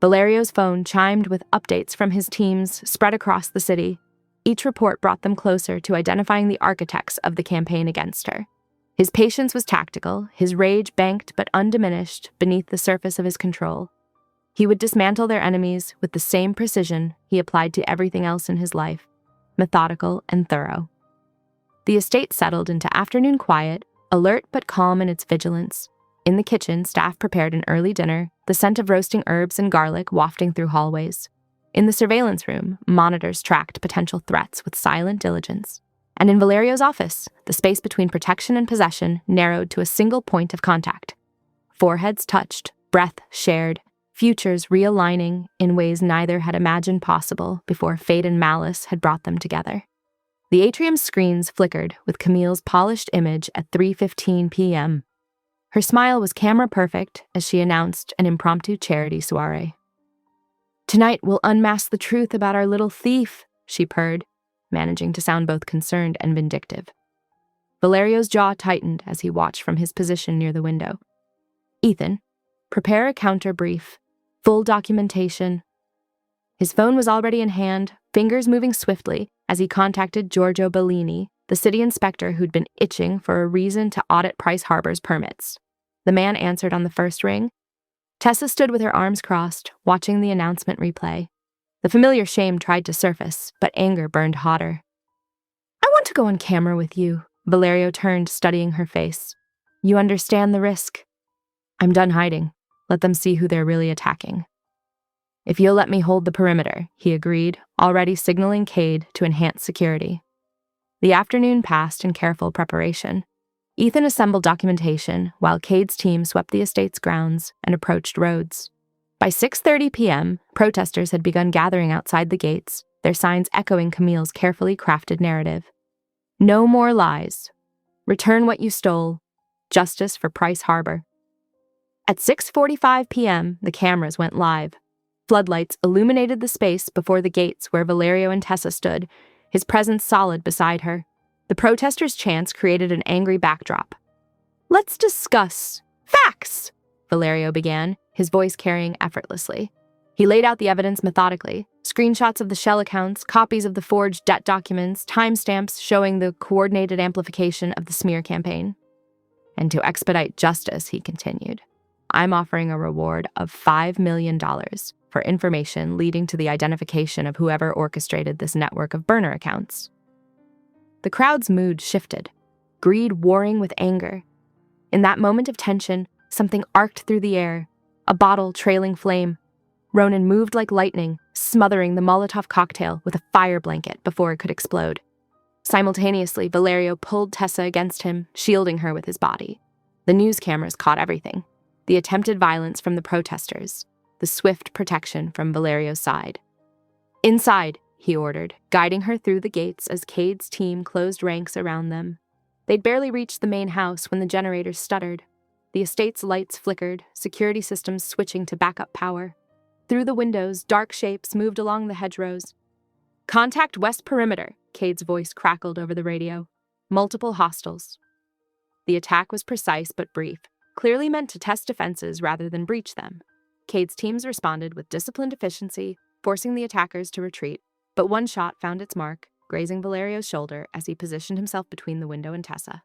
Valerio's phone chimed with updates from his teams spread across the city. Each report brought them closer to identifying the architects of the campaign against her. His patience was tactical, his rage banked but undiminished beneath the surface of his control. He would dismantle their enemies with the same precision he applied to everything else in his life, methodical and thorough. The estate settled into afternoon quiet, alert but calm in its vigilance. In the kitchen, staff prepared an early dinner, the scent of roasting herbs and garlic wafting through hallways. In the surveillance room, monitors tracked potential threats with silent diligence. And in Valerio's office, the space between protection and possession narrowed to a single point of contact. Foreheads touched, breath shared, futures realigning in ways neither had imagined possible before fate and malice had brought them together. The atrium's screens flickered with Camille's polished image at 3:15 p.m. Her smile was camera perfect as she announced an impromptu charity soiree. "Tonight we'll unmask the truth about our little thief," she purred, managing to sound both concerned and vindictive. Valerio's jaw tightened as he watched from his position near the window. "Ethan, prepare a counter brief. Full documentation." His phone was already in hand, fingers moving swiftly as he contacted Giorgio Bellini, the city inspector who'd been itching for a reason to audit Price Harbor's permits. The man answered on the first ring. Tessa stood with her arms crossed, watching the announcement replay. The familiar shame tried to surface, but anger burned hotter. "I want to go on camera with you," Valerio turned, studying her face. "You understand the risk." "I'm done hiding. Let them see who they're really attacking." "If you'll let me hold the perimeter," he agreed, already signaling Cade to enhance security. The afternoon passed in careful preparation. Ethan assembled documentation while Cade's team swept the estate's grounds and approached roads. By 6:30 p.m., protesters had begun gathering outside the gates, their signs echoing Camille's carefully crafted narrative. "No more lies. Return what you stole. Justice for Price Harbor." At 6:45 p.m., the cameras went live. Floodlights illuminated the space before the gates where Valerio and Tessa stood, his presence solid beside her. The protesters' chants created an angry backdrop. "Let's discuss facts," Valerio began, his voice carrying effortlessly. He laid out the evidence methodically, screenshots of the shell accounts, copies of the forged debt documents, timestamps showing the coordinated amplification of the smear campaign. "And to expedite justice," he continued, "I'm offering a reward of $5 million for information leading to the identification of whoever orchestrated this network of burner accounts." The crowd's mood shifted, greed warring with anger. In that moment of tension, something arced through the air, a bottle trailing flame. Ronan moved like lightning, smothering the Molotov cocktail with a fire blanket before it could explode. Simultaneously, Valerio pulled Tessa against him, shielding her with his body. The news cameras caught everything: the attempted violence from the protesters, the swift protection from Valerio's side. "Inside," he ordered, guiding her through the gates as Cade's team closed ranks around them. They'd barely reached the main house when the generators stuttered. The estate's lights flickered, security systems switching to backup power. Through the windows, dark shapes moved along the hedgerows. "Contact West Perimeter," Cade's voice crackled over the radio. "Multiple hostiles." The attack was precise but brief, clearly meant to test defenses rather than breach them. Cade's teams responded with disciplined efficiency, forcing the attackers to retreat, but one shot found its mark, grazing Valerio's shoulder as he positioned himself between the window and Tessa.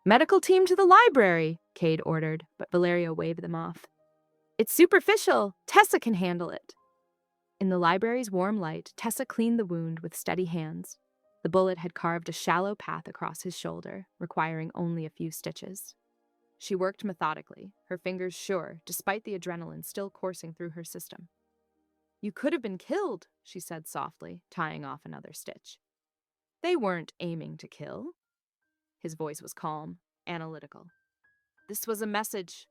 "Medical team to the library," Cade ordered, but Valerio waved them off. "It's superficial. Tessa can handle it." In the library's warm light, Tessa cleaned the wound with steady hands. The bullet had carved a shallow path across his shoulder, requiring only a few stitches. She worked methodically, her fingers sure, despite the adrenaline still coursing through her system. "You could have been killed," she said softly, tying off another stitch. "They weren't aiming to kill." His voice was calm, analytical. "This was a message."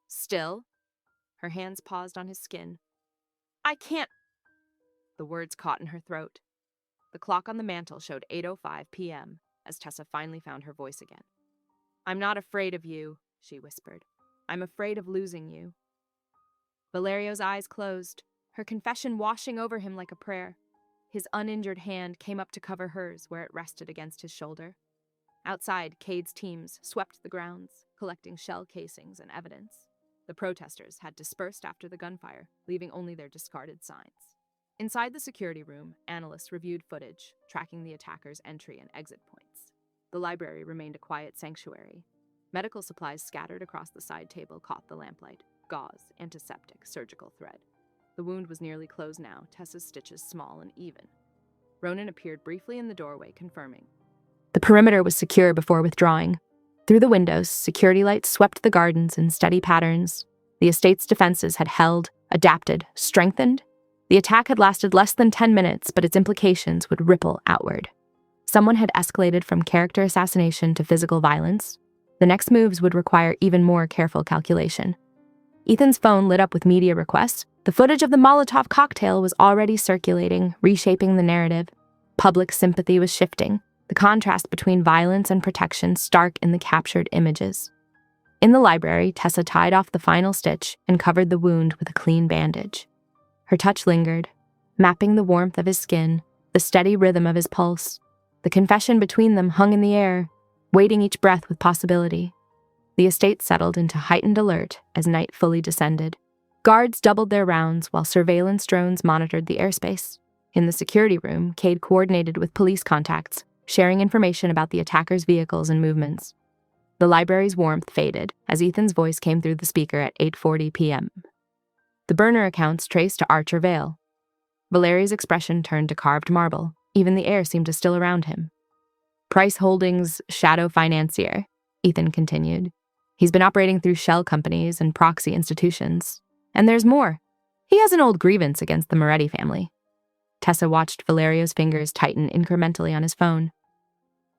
"Still?" Her hands paused on his skin. "I can't." The words caught in her throat. The clock on the mantel showed 8:05 p.m. as Tessa finally found her voice again. "I'm not afraid of you," she whispered. "I'm afraid of losing you." Valerio's eyes closed, her confession washing over him like a prayer. His uninjured hand came up to cover hers where it rested against his shoulder. Outside, Cade's teams swept the grounds, collecting shell casings and evidence. The protesters had dispersed after the gunfire, leaving only their discarded signs. Inside the security room, analysts reviewed footage, tracking the attackers' entry and exit points. The library remained a quiet sanctuary. Medical supplies scattered across the side table caught the lamplight: gauze, antiseptic, surgical thread. The wound was nearly closed now, Tessa's stitches small and even. Ronan appeared briefly in the doorway, confirming. The perimeter was secure before withdrawing. Through the windows, security lights swept the gardens in steady patterns. The estate's defenses had held, adapted, strengthened. The attack had lasted less than 10 minutes, but its implications would ripple outward. Someone had escalated from character assassination to physical violence. The next moves would require even more careful calculation. Ethan's phone lit up with media requests. The footage of the Molotov cocktail was already circulating, reshaping the narrative. Public sympathy was shifting, the contrast between violence and protection stark in the captured images. In the library, Tessa tied off the final stitch and covered the wound with a clean bandage. Her touch lingered, mapping the warmth of his skin, the steady rhythm of his pulse. The confession between them hung in the air, weighting each breath with possibility. The estate settled into heightened alert as night fully descended. Guards doubled their rounds while surveillance drones monitored the airspace. In the security room, Cade coordinated with police contacts, sharing information about the attackers' vehicles and movements. The library's warmth faded as Ethan's voice came through the speaker at 8:40 p.m. The burner accounts traced to Archer Vale. Valeria's expression turned to carved marble. Even the air seemed to still around him. "Price Holdings' shadow financier," Ethan continued. "He's been operating through shell companies and proxy institutions. And there's more. He has an old grievance against the Moretti family." Tessa watched Valerio's fingers tighten incrementally on his phone.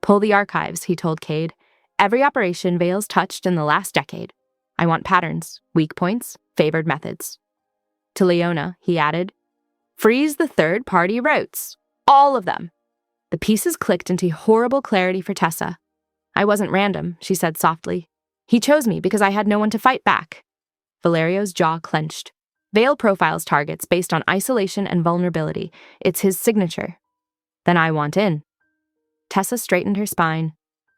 "Pull the archives," he told Cade. "Every operation Vale's touched in the last decade. I want patterns, weak points, favored methods." To Leona, he added, "Freeze the third-party routes. All of them." The pieces clicked into horrible clarity for Tessa. "I wasn't random," she said softly. "He chose me because I had no one to fight back." Valerio's jaw clenched. Vale profiles targets based on isolation and vulnerability. It's his signature. "Then I want in." Tessa straightened her spine.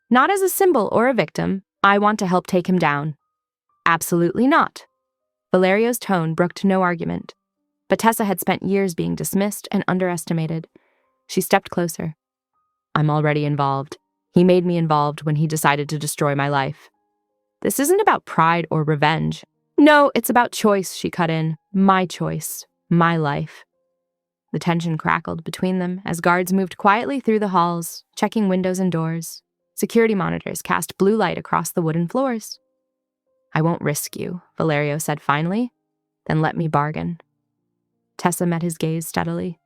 "Not as a symbol or a victim. I want to help take him down." "Absolutely not." Valerio's tone brooked no argument. But Tessa had spent years being dismissed and underestimated. She stepped closer. "I'm already involved. He made me involved when he decided to destroy my life." "This isn't about pride or revenge." "No, it's about choice," she cut in. "My choice. My life." The tension crackled between them as guards moved quietly through the halls, checking windows and doors. Security monitors cast blue light across the wooden floors. "I won't risk you," Valerio said finally. "Then let me bargain." Tessa met his gaze steadily.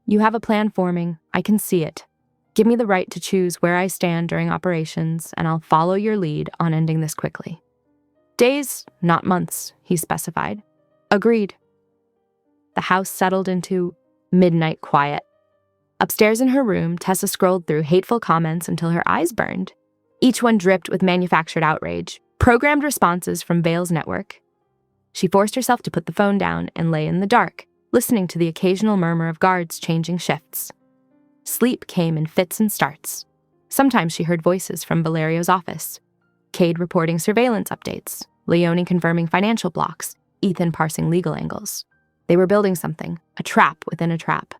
"You have a plan forming. I can see it. Give me the right to choose where I stand during operations, and I'll follow your lead on ending this quickly." "Days, not months," he specified. "Agreed." The house settled into midnight quiet. Upstairs in her room, Tessa scrolled through hateful comments until her eyes burned. Each one dripped with manufactured outrage, programmed responses from Vale's network. She forced herself to put the phone down and lay in the dark, listening to the occasional murmur of guards changing shifts. Sleep came in fits and starts. Sometimes she heard voices from Valerio's office. Cade reporting surveillance updates, Leone confirming financial blocks, Ethan parsing legal angles. They were building something, a trap within a trap.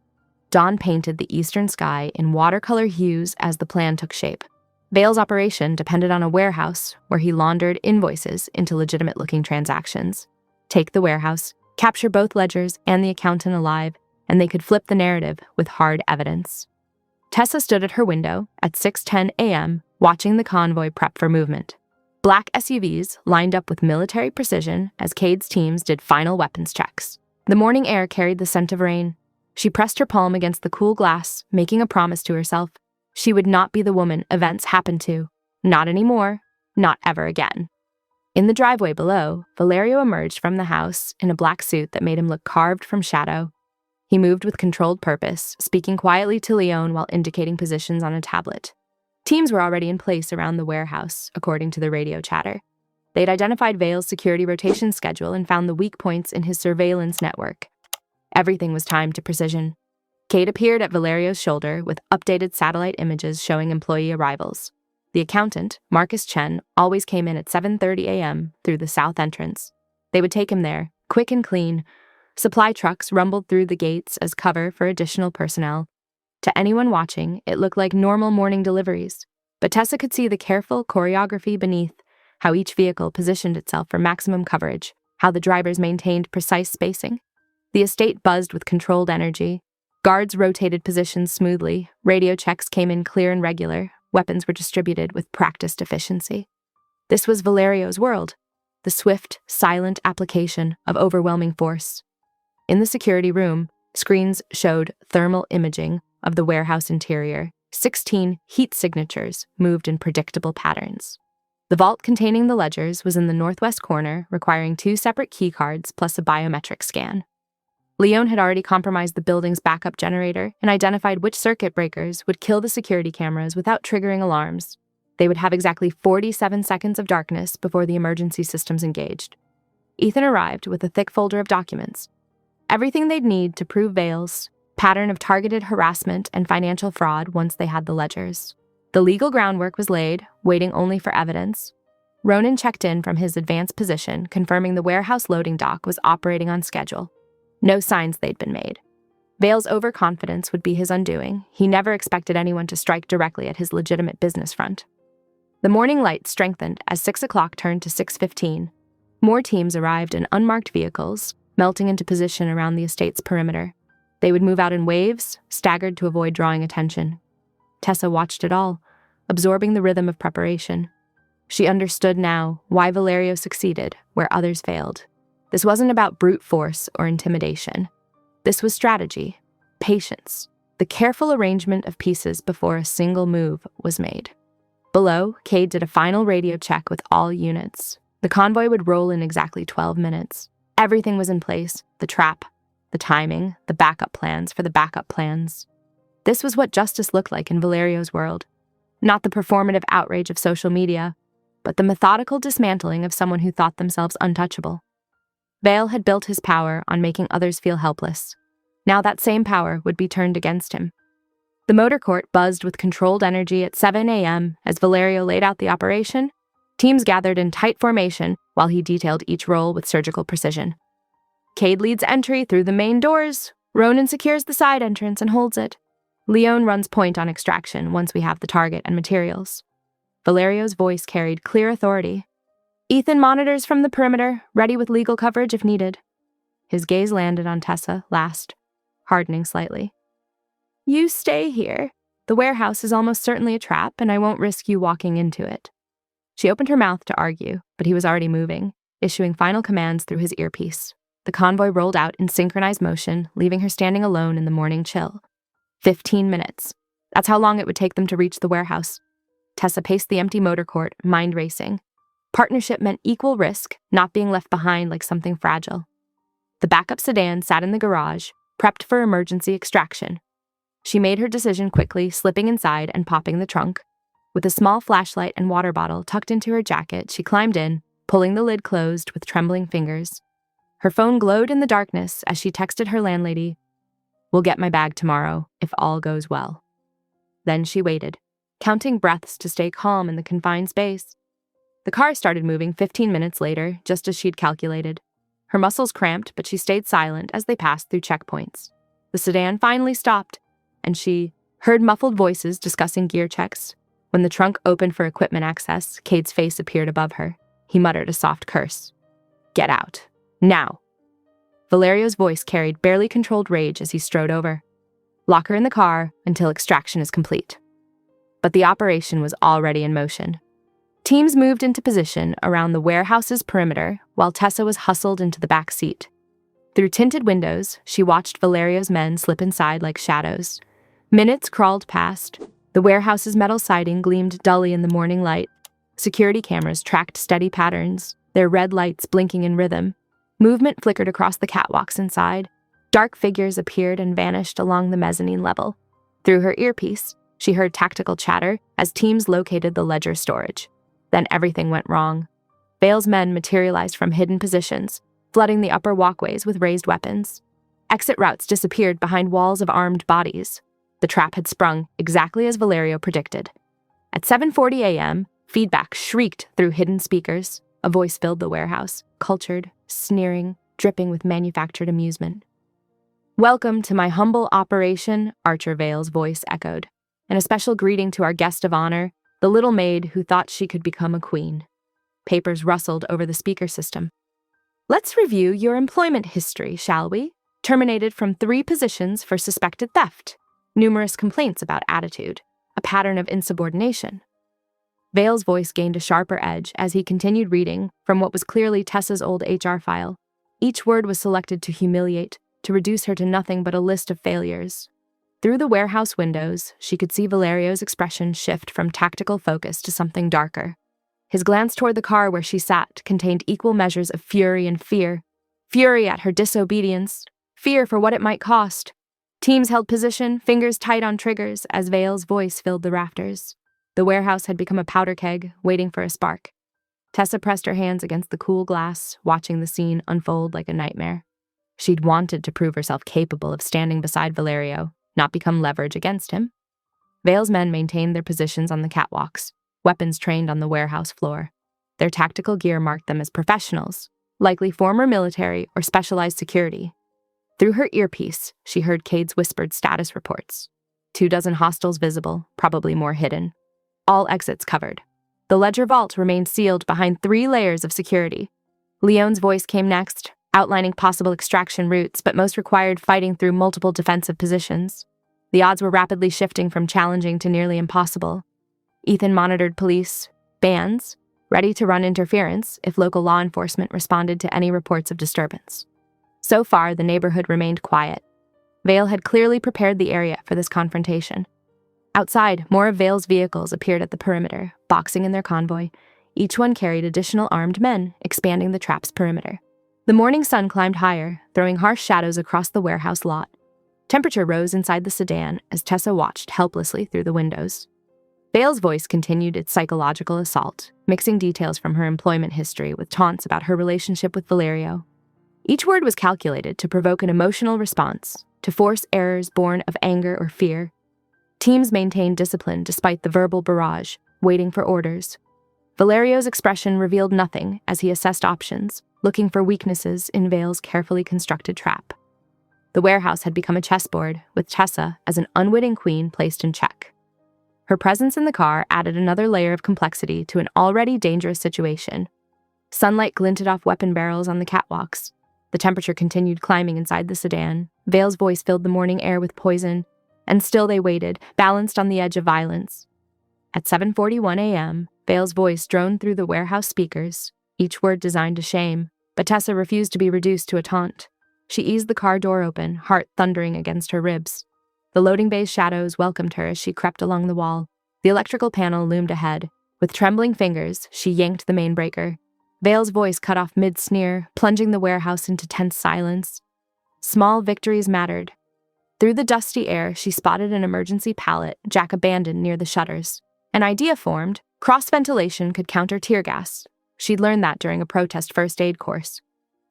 Dawn painted the eastern sky in watercolor hues as the plan took shape. Vale's operation depended on a warehouse where he laundered invoices into legitimate-looking transactions. Take the warehouse, capture both ledgers and the accountant alive, and they could flip the narrative with hard evidence. Tessa stood at her window at 6:10 a.m., watching the convoy prep for movement. Black SUVs lined up with military precision as Cade's teams did final weapons checks. The morning air carried the scent of rain. She pressed her palm against the cool glass, making a promise to herself. She would not be the woman events happened to. Not anymore. Not ever again. In the driveway below, Valerio emerged from the house in a black suit that made him look carved from shadow. He moved with controlled purpose, speaking quietly to Leon while indicating positions on a tablet. Teams were already in place around the warehouse, according to the radio chatter. They'd identified Vale's security rotation schedule and found the weak points in his surveillance network. Everything was timed to precision. Cade appeared at Valerio's shoulder with updated satellite images showing employee arrivals. The accountant, Marcus Chen, always came in at 7:30 a.m. through the south entrance. They would take him there, quick and clean. Supply trucks rumbled through the gates as cover for additional personnel. To anyone watching, it looked like normal morning deliveries, but Tessa could see the careful choreography beneath, how each vehicle positioned itself for maximum coverage, how the drivers maintained precise spacing. The estate buzzed with controlled energy. Guards rotated positions smoothly, radio checks came in clear and regular, weapons were distributed with practiced efficiency. This was Valerio's world, the swift, silent application of overwhelming force. In the security room, screens showed thermal imaging of the warehouse interior. 16 heat signatures moved in predictable patterns. The vault containing the ledgers was in the northwest corner, requiring 2 separate keycards plus a biometric scan. Leon had already compromised the building's backup generator and identified which circuit breakers would kill the security cameras without triggering alarms. They would have exactly 47 seconds of darkness before the emergency systems engaged. Ethan arrived with a thick folder of documents. Everything they'd need to prove Vale's pattern of targeted harassment and financial fraud once they had the ledgers. The legal groundwork was laid, waiting only for evidence. Ronan checked in from his advanced position, confirming the warehouse loading dock was operating on schedule. No signs they'd been made. Vale's overconfidence would be his undoing. He never expected anyone to strike directly at his legitimate business front. The morning light strengthened as 6 o'clock turned to 6:15. More teams arrived in unmarked vehicles, melting into position around the estate's perimeter. They would move out in waves, staggered to avoid drawing attention. Tessa watched it all, absorbing the rhythm of preparation. She understood now why Valerio succeeded where others failed. This wasn't about brute force or intimidation. This was strategy, patience, the careful arrangement of pieces before a single move was made. Below, Cade did a final radio check with all units. The convoy would roll in exactly 12 minutes. Everything was in place, the trap, the timing, the backup plans for the backup plans. This was what justice looked like in Valerio's world. Not the performative outrage of social media, but the methodical dismantling of someone who thought themselves untouchable. Vale had built his power on making others feel helpless. Now that same power would be turned against him. The motor court buzzed with controlled energy at 7 a.m. as Valerio laid out the operation. Teams gathered in tight formation while he detailed each role with surgical precision. Cade leads entry through the main doors. Ronan secures the side entrance and holds it. Leon runs point on extraction once we have the target and materials. Valerio's voice carried clear authority. Ethan monitors from the perimeter, ready with legal coverage if needed. His gaze landed on Tessa last, hardening slightly. You stay here. The warehouse is almost certainly a trap, and I won't risk you walking into it. She opened her mouth to argue, but he was already moving, issuing final commands through his earpiece. The convoy rolled out in synchronized motion, leaving her standing alone in the morning chill. 15 minutes. That's how long it would take them to reach the warehouse. Tessa paced the empty motor court, mind racing. Partnership meant equal risk, not being left behind like something fragile. The backup sedan sat in the garage, prepped for emergency extraction. She made her decision quickly, slipping inside and popping the trunk. With a small flashlight and water bottle tucked into her jacket, she climbed in, pulling the lid closed with trembling fingers. Her phone glowed in the darkness as she texted her landlady, "We'll get my bag tomorrow, if all goes well." Then she waited, counting breaths to stay calm in the confined space. The car started moving 15 minutes later, just as she'd calculated. Her muscles cramped, but she stayed silent as they passed through checkpoints. The sedan finally stopped, and she heard muffled voices discussing gear checks. When the trunk opened for equipment access, Cade's face appeared above her. He muttered a soft curse. "Get out. Now." Valerio's voice carried barely controlled rage as he strode over. "Lock her in the car until extraction is complete." But the operation was already in motion. Teams moved into position around the warehouse's perimeter while Tessa was hustled into the back seat. Through tinted windows, she watched Valerio's men slip inside like shadows. Minutes crawled past. The warehouse's metal siding gleamed dully in the morning light. Security cameras tracked steady patterns, their red lights blinking in rhythm. Movement flickered across the catwalks inside. Dark figures appeared and vanished along the mezzanine level. Through her earpiece, she heard tactical chatter as teams located the ledger storage. Then everything went wrong. Vale's men materialized from hidden positions, flooding the upper walkways with raised weapons. Exit routes disappeared behind walls of armed bodies. The trap had sprung exactly as Valerio predicted. At 7:40 a.m., feedback shrieked through hidden speakers. A voice filled the warehouse, cultured, sneering, dripping with manufactured amusement. "Welcome to my humble operation," Archer Vale's voice echoed, and a special greeting to our guest of honor, the little maid who thought she could become a queen. Papers rustled over the speaker system. "Let's review your employment history, shall we? Terminated from 3 positions for suspected theft. Numerous complaints about attitude. A pattern of insubordination." Vale's voice gained a sharper edge as he continued reading from what was clearly Tessa's old HR file. Each word was selected to humiliate, to reduce her to nothing but a list of failures. Through the warehouse windows, she could see Valerio's expression shift from tactical focus to something darker. His glance toward the car where she sat contained equal measures of fury and fear. Fury at her disobedience, fear for what it might cost. Teams held position, fingers tight on triggers, as Vale's voice filled the rafters. The warehouse had become a powder keg, waiting for a spark. Tessa pressed her hands against the cool glass, watching the scene unfold like a nightmare. She'd wanted to prove herself capable of standing beside Valerio, not become leverage against him. Vale's men maintained their positions on the catwalks, weapons trained on the warehouse floor. Their tactical gear marked them as professionals, likely former military or specialized security. Through her earpiece, she heard Cade's whispered status reports. 24 hostiles visible, probably more hidden. All exits covered. The ledger vault remained sealed behind 3 layers of security. Leone's voice came next, outlining possible extraction routes, but most required fighting through multiple defensive positions. The odds were rapidly shifting from challenging to nearly impossible. Ethan monitored police, bands, ready to run interference if local law enforcement responded to any reports of disturbance. So far, the neighborhood remained quiet. Vale had clearly prepared the area for this confrontation. Outside, more of Vale's vehicles appeared at the perimeter, boxing in their convoy. Each one carried additional armed men, expanding the trap's perimeter. The morning sun climbed higher, throwing harsh shadows across the warehouse lot. Temperature rose inside the sedan as Tessa watched helplessly through the windows. Vale's voice continued its psychological assault, mixing details from her employment history with taunts about her relationship with Valerio. Each word was calculated to provoke an emotional response, to force errors born of anger or fear. Teams maintained discipline despite the verbal barrage, waiting for orders. Valerio's expression revealed nothing as he assessed options, looking for weaknesses in Vale's carefully constructed trap. The warehouse had become a chessboard, with Tessa as an unwitting queen placed in check. Her presence in the car added another layer of complexity to an already dangerous situation. Sunlight glinted off weapon barrels on the catwalks. The temperature continued climbing inside the sedan. Vale's voice filled the morning air with poison, and still they waited, balanced on the edge of violence. At 7:41 a.m., Vale's voice droned through the warehouse speakers, each word designed to shame, but Tessa refused to be reduced to a taunt. She eased the car door open, heart thundering against her ribs. The loading bay's shadows welcomed her as she crept along the wall. The electrical panel loomed ahead. With trembling fingers, she yanked the main breaker. Vale's voice cut off mid-sneer, plunging the warehouse into tense silence. Small victories mattered. Through the dusty air, she spotted an emergency pallet Jack abandoned near the shutters. An idea formed: cross-ventilation could counter tear gas. She'd learned that during a protest first aid course.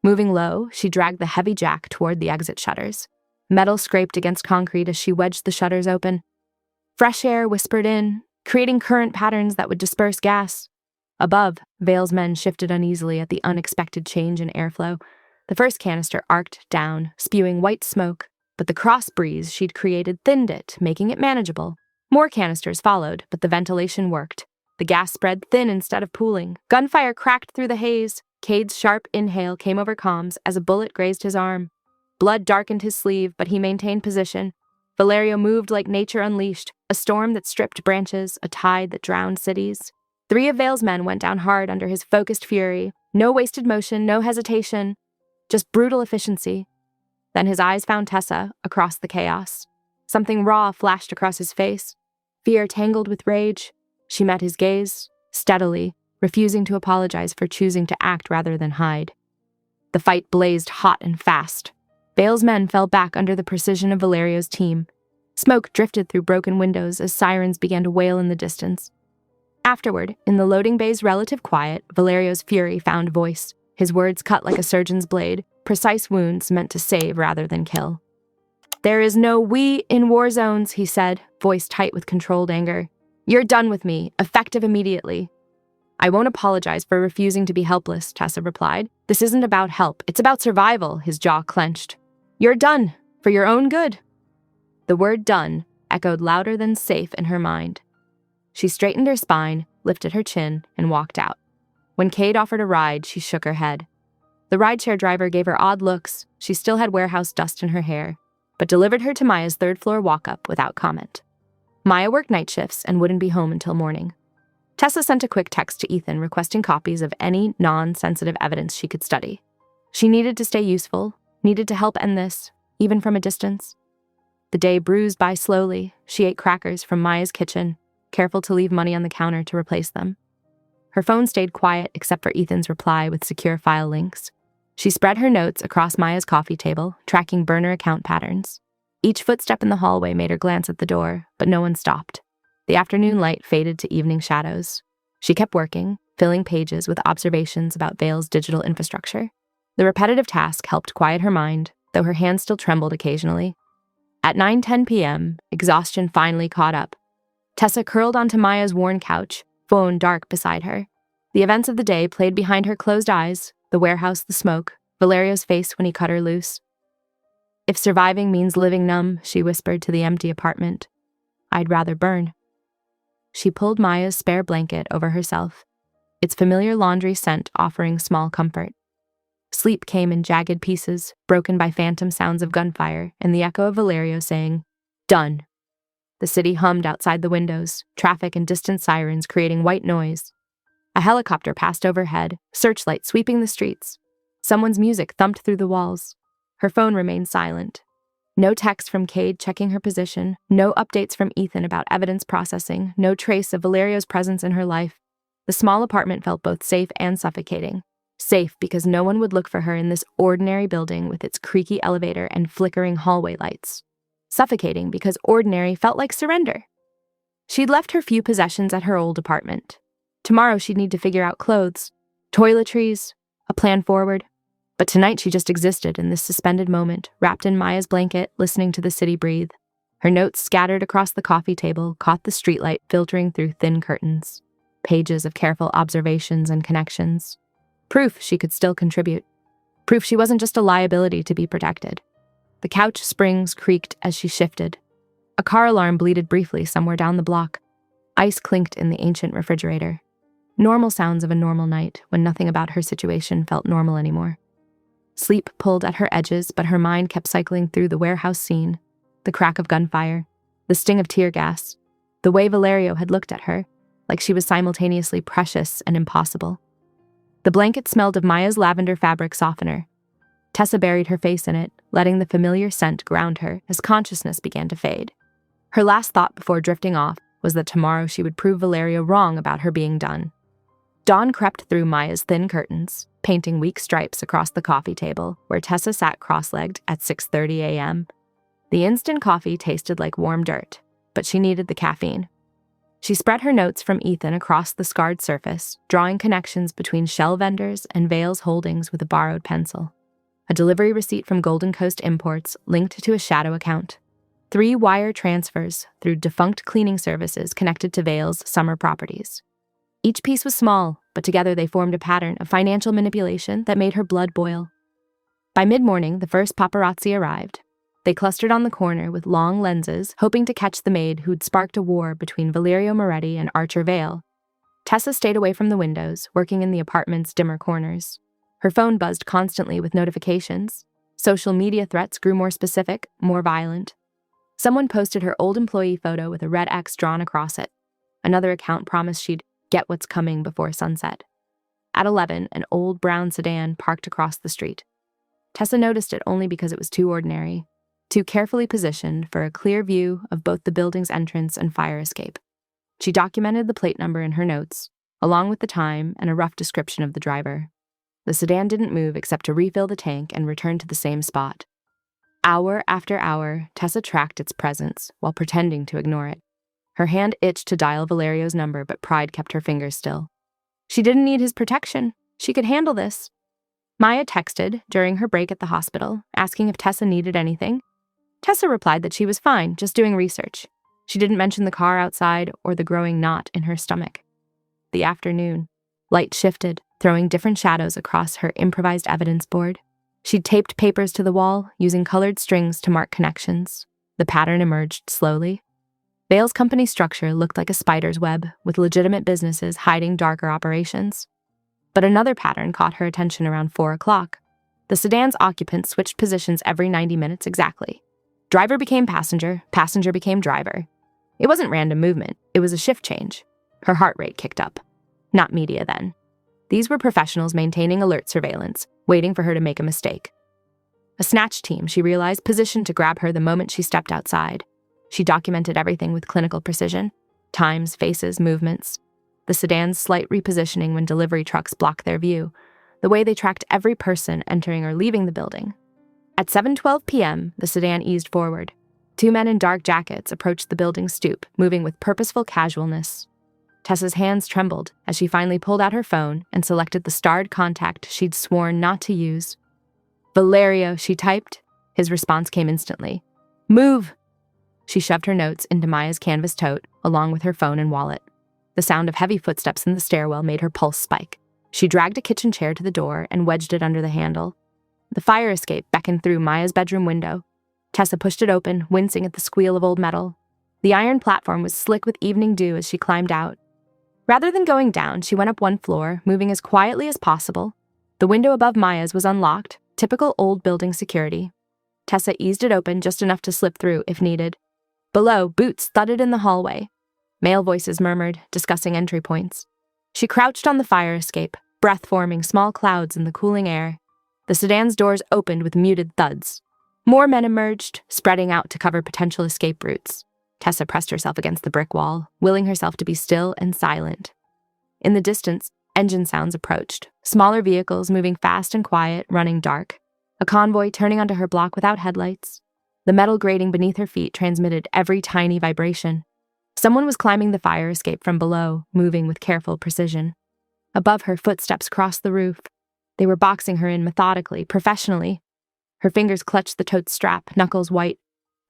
Moving low, she dragged the heavy Jack toward the exit shutters. Metal scraped against concrete as she wedged the shutters open. Fresh air whispered in, creating current patterns that would disperse gas. Above, Vale's men shifted uneasily at the unexpected change in airflow. The first canister arced down, spewing white smoke, but the cross breeze she'd created thinned it, making it manageable. More canisters followed, but the ventilation worked. The gas spread thin instead of pooling. Gunfire cracked through the haze. Cade's sharp inhale came over comms as a bullet grazed his arm. Blood darkened his sleeve, but he maintained position. Valerio moved like nature unleashed, a storm that stripped branches, a tide that drowned cities. 3 of Vale's men went down hard under his focused fury. No wasted motion, no hesitation, just brutal efficiency. Then his eyes found Tessa across the chaos. Something raw flashed across his face. Fear tangled with rage. She met his gaze, steadily, refusing to apologize for choosing to act rather than hide. The fight blazed hot and fast. Vale's men fell back under the precision of Valerio's team. Smoke drifted through broken windows as sirens began to wail in the distance. Afterward, in the loading bay's relative quiet, Valerio's fury found voice, his words cut like a surgeon's blade, precise wounds meant to save rather than kill. "There is no we in war zones," he said, voice tight with controlled anger. "You're done with me, effective immediately." "I won't apologize for refusing to be helpless," Tessa replied. "This isn't about help, it's about survival," his jaw clenched. "You're done, for your own good." The word done echoed louder than safe in her mind. She straightened her spine, lifted her chin, and walked out. When Cade offered a ride, she shook her head. The rideshare driver gave her odd looks. She still had warehouse dust in her hair, but delivered her to Maya's third-floor walk-up without comment. Maya worked night shifts and wouldn't be home until morning. Tessa sent a quick text to Ethan requesting copies of any non-sensitive evidence she could study. She needed to stay useful, needed to help end this, even from a distance. The day bruised by slowly. She ate crackers from Maya's kitchen, careful to leave money on the counter to replace them. Her phone stayed quiet except for Ethan's reply with secure file links. She spread her notes across Maya's coffee table, tracking burner account patterns. Each footstep in the hallway made her glance at the door, but no one stopped. The afternoon light faded to evening shadows. She kept working, filling pages with observations about Vale's digital infrastructure. The repetitive task helped quiet her mind, though her hands still trembled occasionally. At 9:10 p.m., exhaustion finally caught up. Tessa curled onto Maya's worn couch, phone dark beside her. The events of the day played behind her closed eyes, the warehouse, the smoke, Valerio's face when he cut her loose. "If surviving means living numb," she whispered to the empty apartment, "I'd rather burn." She pulled Maya's spare blanket over herself, its familiar laundry scent offering small comfort. Sleep came in jagged pieces, broken by phantom sounds of gunfire and the echo of Valerio saying, "Done." The city hummed outside the windows, traffic and distant sirens creating white noise. A helicopter passed overhead, searchlight sweeping the streets. Someone's music thumped through the walls. Her phone remained silent. No text from Cade checking her position, no updates from Ethan about evidence processing, no trace of Valerio's presence in her life. The small apartment felt both safe and suffocating. Safe because no one would look for her in this ordinary building with its creaky elevator and flickering hallway lights. Suffocating because ordinary felt like surrender. She'd left her few possessions at her old apartment. Tomorrow she'd need to figure out clothes, toiletries, a plan forward. But tonight she just existed in this suspended moment, wrapped in Maya's blanket, listening to the city breathe. Her notes scattered across the coffee table caught the streetlight filtering through thin curtains. Pages of careful observations and connections. Proof she could still contribute. Proof she wasn't just a liability to be protected. The couch springs creaked as she shifted. A car alarm bleated briefly somewhere down the block. Ice clinked in the ancient refrigerator. Normal sounds of a normal night when nothing about her situation felt normal anymore. Sleep pulled at her edges, but her mind kept cycling through the warehouse scene, the crack of gunfire, the sting of tear gas, the way Valerio had looked at her, like she was simultaneously precious and impossible. The blanket smelled of Maya's lavender fabric softener. Tessa buried her face in it, letting the familiar scent ground her as consciousness began to fade. Her last thought before drifting off was that tomorrow she would prove Valerio wrong about her being done. Dawn crept through Maya's thin curtains, painting weak stripes across the coffee table where Tessa sat cross-legged at 6:30 a.m. The instant coffee tasted like warm dirt, but she needed the caffeine. She spread her notes from Ethan across the scarred surface, drawing connections between shell vendors and Vale's holdings with a borrowed pencil. A delivery receipt from Golden Coast Imports linked to a shadow account. 3 wire transfers through defunct cleaning services connected to Vale's summer properties. Each piece was small, but together they formed a pattern of financial manipulation that made her blood boil. By mid-morning, the first paparazzi arrived. They clustered on the corner with long lenses, hoping to catch the maid who'd sparked a war between Valerio Moretti and Archer Vale. Tessa stayed away from the windows, working in the apartment's dimmer corners. Her phone buzzed constantly with notifications. Social media threats grew more specific, more violent. Someone posted her old employee photo with a red X drawn across it. Another account promised she'd get what's coming before sunset. At 11, an old brown sedan parked across the street. Tessa noticed it only because it was too ordinary, too carefully positioned for a clear view of both the building's entrance and fire escape. She documented the plate number in her notes, along with the time and a rough description of the driver. The sedan didn't move except to refill the tank and return to the same spot. Hour after hour, Tessa tracked its presence while pretending to ignore it. Her hand itched to dial Valerio's number, but pride kept her fingers still. She didn't need his protection. She could handle this. Maya texted during her break at the hospital, asking if Tessa needed anything. Tessa replied that she was fine, just doing research. She didn't mention the car outside or the growing knot in her stomach. The afternoon. Light shifted, throwing different shadows across her improvised evidence board. She'd taped papers to the wall, using colored strings to mark connections. The pattern emerged slowly. Vale's company structure looked like a spider's web, with legitimate businesses hiding darker operations. But another pattern caught her attention around 4 o'clock. The sedan's occupants switched positions every 90 minutes exactly. Driver became passenger, passenger became driver. It wasn't random movement, it was a shift change. Her heart rate kicked up. Not media then. These were professionals maintaining alert surveillance, waiting for her to make a mistake. A snatch team, she realized, positioned to grab her the moment she stepped outside. She documented everything with clinical precision. Times, faces, movements. The sedan's slight repositioning when delivery trucks blocked their view. The way they tracked every person entering or leaving the building. At 7:12 p.m., the sedan eased forward. 2 men in dark jackets approached the building's stoop, moving with purposeful casualness. Tessa's hands trembled as she finally pulled out her phone and selected the starred contact she'd sworn not to use. "Valerio," she typed. His response came instantly. "Move!" She shoved her notes into Maya's canvas tote, along with her phone and wallet. The sound of heavy footsteps in the stairwell made her pulse spike. She dragged a kitchen chair to the door and wedged it under the handle. The fire escape beckoned through Maya's bedroom window. Tessa pushed it open, wincing at the squeal of old metal. The iron platform was slick with evening dew as she climbed out. Rather than going down, she went up 1 floor, moving as quietly as possible. The window above Maya's was unlocked, typical old building security. Tessa eased it open just enough to slip through if needed. Below, boots thudded in the hallway. Male voices murmured, discussing entry points. She crouched on the fire escape, breath forming small clouds in the cooling air. The sedan's doors opened with muted thuds. More men emerged, spreading out to cover potential escape routes. Tessa pressed herself against the brick wall, willing herself to be still and silent. In the distance, engine sounds approached, smaller vehicles moving fast and quiet, running dark. A convoy turning onto her block without headlights. The metal grating beneath her feet transmitted every tiny vibration. Someone was climbing the fire escape from below, moving with careful precision. Above her, footsteps crossed the roof. They were boxing her in methodically, professionally. Her fingers clutched the tote strap, knuckles white.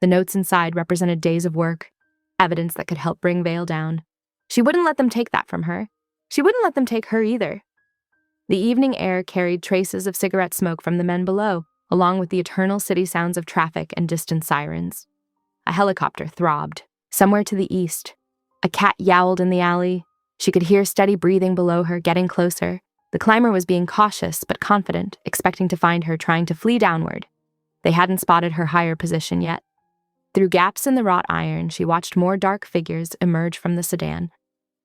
The notes inside represented days of work, evidence that could help bring Vale down. She wouldn't let them take that from her. She wouldn't let them take her either. The evening air carried traces of cigarette smoke from the men below, along with the eternal city sounds of traffic and distant sirens. A helicopter throbbed, somewhere to the east. A cat yowled in the alley. She could hear steady breathing below her, getting closer. The climber was being cautious but confident, expecting to find her trying to flee downward. They hadn't spotted her higher position yet. Through gaps in the wrought iron, she watched more dark figures emerge from the sedan.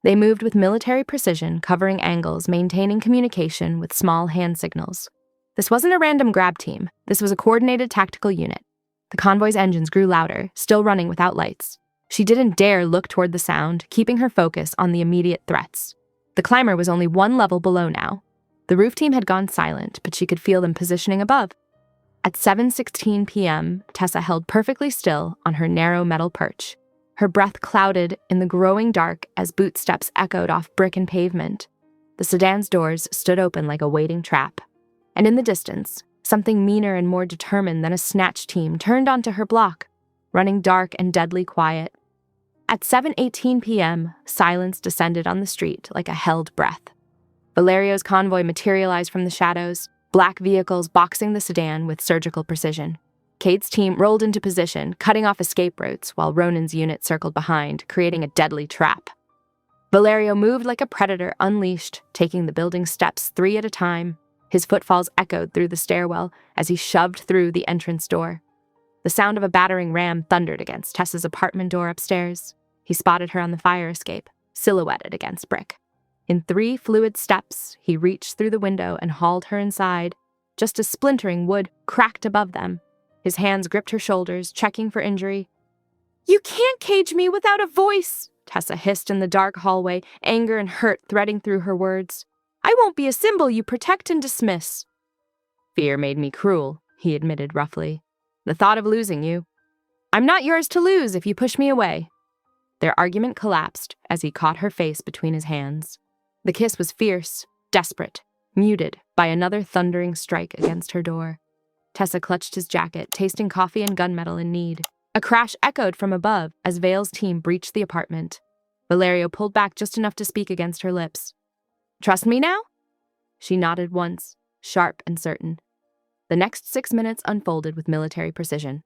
They moved with military precision, covering angles, maintaining communication with small hand signals. This wasn't a random grab team. This was a coordinated tactical unit. The convoy's engines grew louder, still running without lights. She didn't dare look toward the sound, keeping her focus on the immediate threats. The climber was only 1 level below now. The roof team had gone silent, but she could feel them positioning above. At 7:16 p.m., Tessa held perfectly still on her narrow metal perch. Her breath clouded in the growing dark as boot steps echoed off brick and pavement. The sedan's doors stood open like a waiting trap. And in the distance, something meaner and more determined than a snatch team turned onto her block, running dark and deadly quiet. At 7:18 p.m., silence descended on the street like a held breath. Valerio's convoy materialized from the shadows, black vehicles boxing the sedan with surgical precision. Cade's team rolled into position, cutting off escape routes, while Ronan's unit circled behind, creating a deadly trap. Valerio moved like a predator unleashed, taking the building's steps 3 at a time. His footfalls echoed through the stairwell as he shoved through the entrance door. The sound of a battering ram thundered against Tessa's apartment door upstairs. He spotted her on the fire escape, silhouetted against brick. In 3 fluid steps, he reached through the window and hauled her inside, just as splintering wood cracked above them. His hands gripped her shoulders, checking for injury. "You can't cage me without a voice," Tessa hissed in the dark hallway, anger and hurt threading through her words. "I won't be a symbol you protect and dismiss." "Fear made me cruel," he admitted roughly. "The thought of losing you. I'm not yours to lose if you push me away." Their argument collapsed as he caught her face between his hands. The kiss was fierce, desperate, muted by another thundering strike against her door. Tessa clutched his jacket, tasting coffee and gunmetal in need. A crash echoed from above as Vale's team breached the apartment. Valerio pulled back just enough to speak against her lips. "Trust me now?" She nodded once, sharp and certain. The next 6 minutes unfolded with military precision.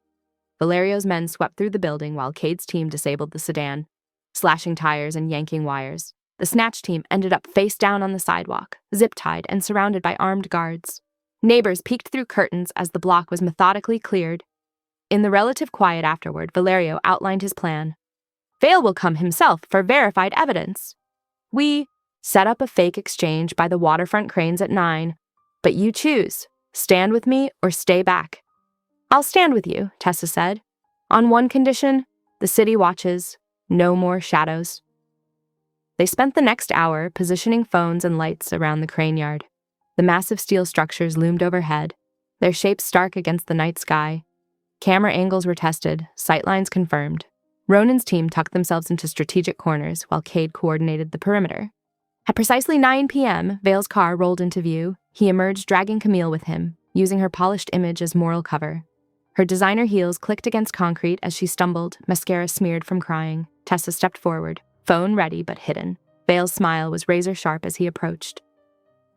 Valerio's men swept through the building while Cade's team disabled the sedan, slashing tires and yanking wires. The snatch team ended up face down on the sidewalk, zip-tied and surrounded by armed guards. Neighbors peeked through curtains as the block was methodically cleared. In the relative quiet afterward, Valerio outlined his plan. "Vale will come himself for verified evidence. We set up a fake exchange by the waterfront cranes at 9, but you choose. Stand with me or stay back." "I'll stand with you," Tessa said. "On one condition, the city watches. No more shadows." They spent the next hour positioning phones and lights around the crane yard. The massive steel structures loomed overhead, their shapes stark against the night sky. Camera angles were tested, sightlines confirmed. Ronan's team tucked themselves into strategic corners while Cade coordinated the perimeter. At precisely 9 p.m., Vale's car rolled into view. He emerged dragging Camille with him, using her polished image as moral cover. Her designer heels clicked against concrete as she stumbled, mascara smeared from crying. Tessa stepped forward, phone ready but hidden. Vale's smile was razor-sharp as he approached.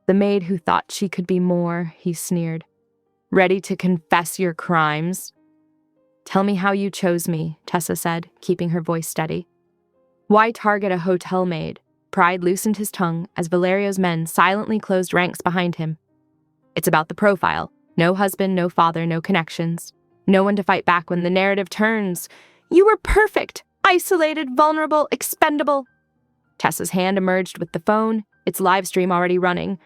"The maid who thought she could be more," he sneered. "Ready to confess your crimes?" "Tell me how you chose me," Tessa said, keeping her voice steady. "Why target a hotel maid?" Pride loosened his tongue as Valerio's men silently closed ranks behind him. "It's about the profile. No husband, no father, no connections. No one to fight back when the narrative turns. You were perfect, isolated, vulnerable, expendable." Tessa's hand emerged with the phone, its live stream already running.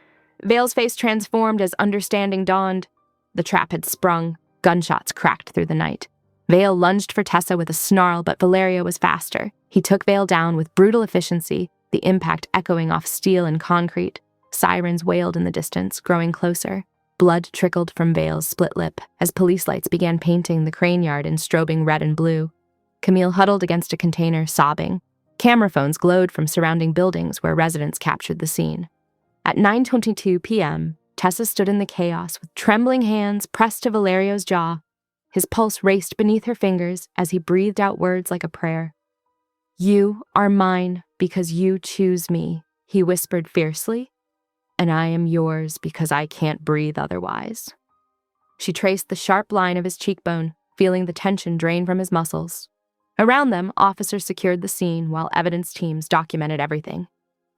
Vale's face transformed as understanding dawned. The trap had sprung. Gunshots cracked through the night. Vale lunged for Tessa with a snarl, but Valerio was faster. He took Vale down with brutal efficiency, the impact echoing off steel and concrete. Sirens wailed in the distance, growing closer. Blood trickled from Vale's split lip as police lights began painting the crane yard in strobing red and blue. Camille huddled against a container, sobbing. Camera phones glowed from surrounding buildings where residents captured the scene. At 9:22 p.m., Tessa stood in the chaos with trembling hands pressed to Valerio's jaw. His pulse raced beneath her fingers as he breathed out words like a prayer. "You are mine because you choose me," he whispered fiercely. "And I am yours because I can't breathe otherwise." She traced the sharp line of his cheekbone, feeling the tension drain from his muscles. Around them, officers secured the scene while evidence teams documented everything.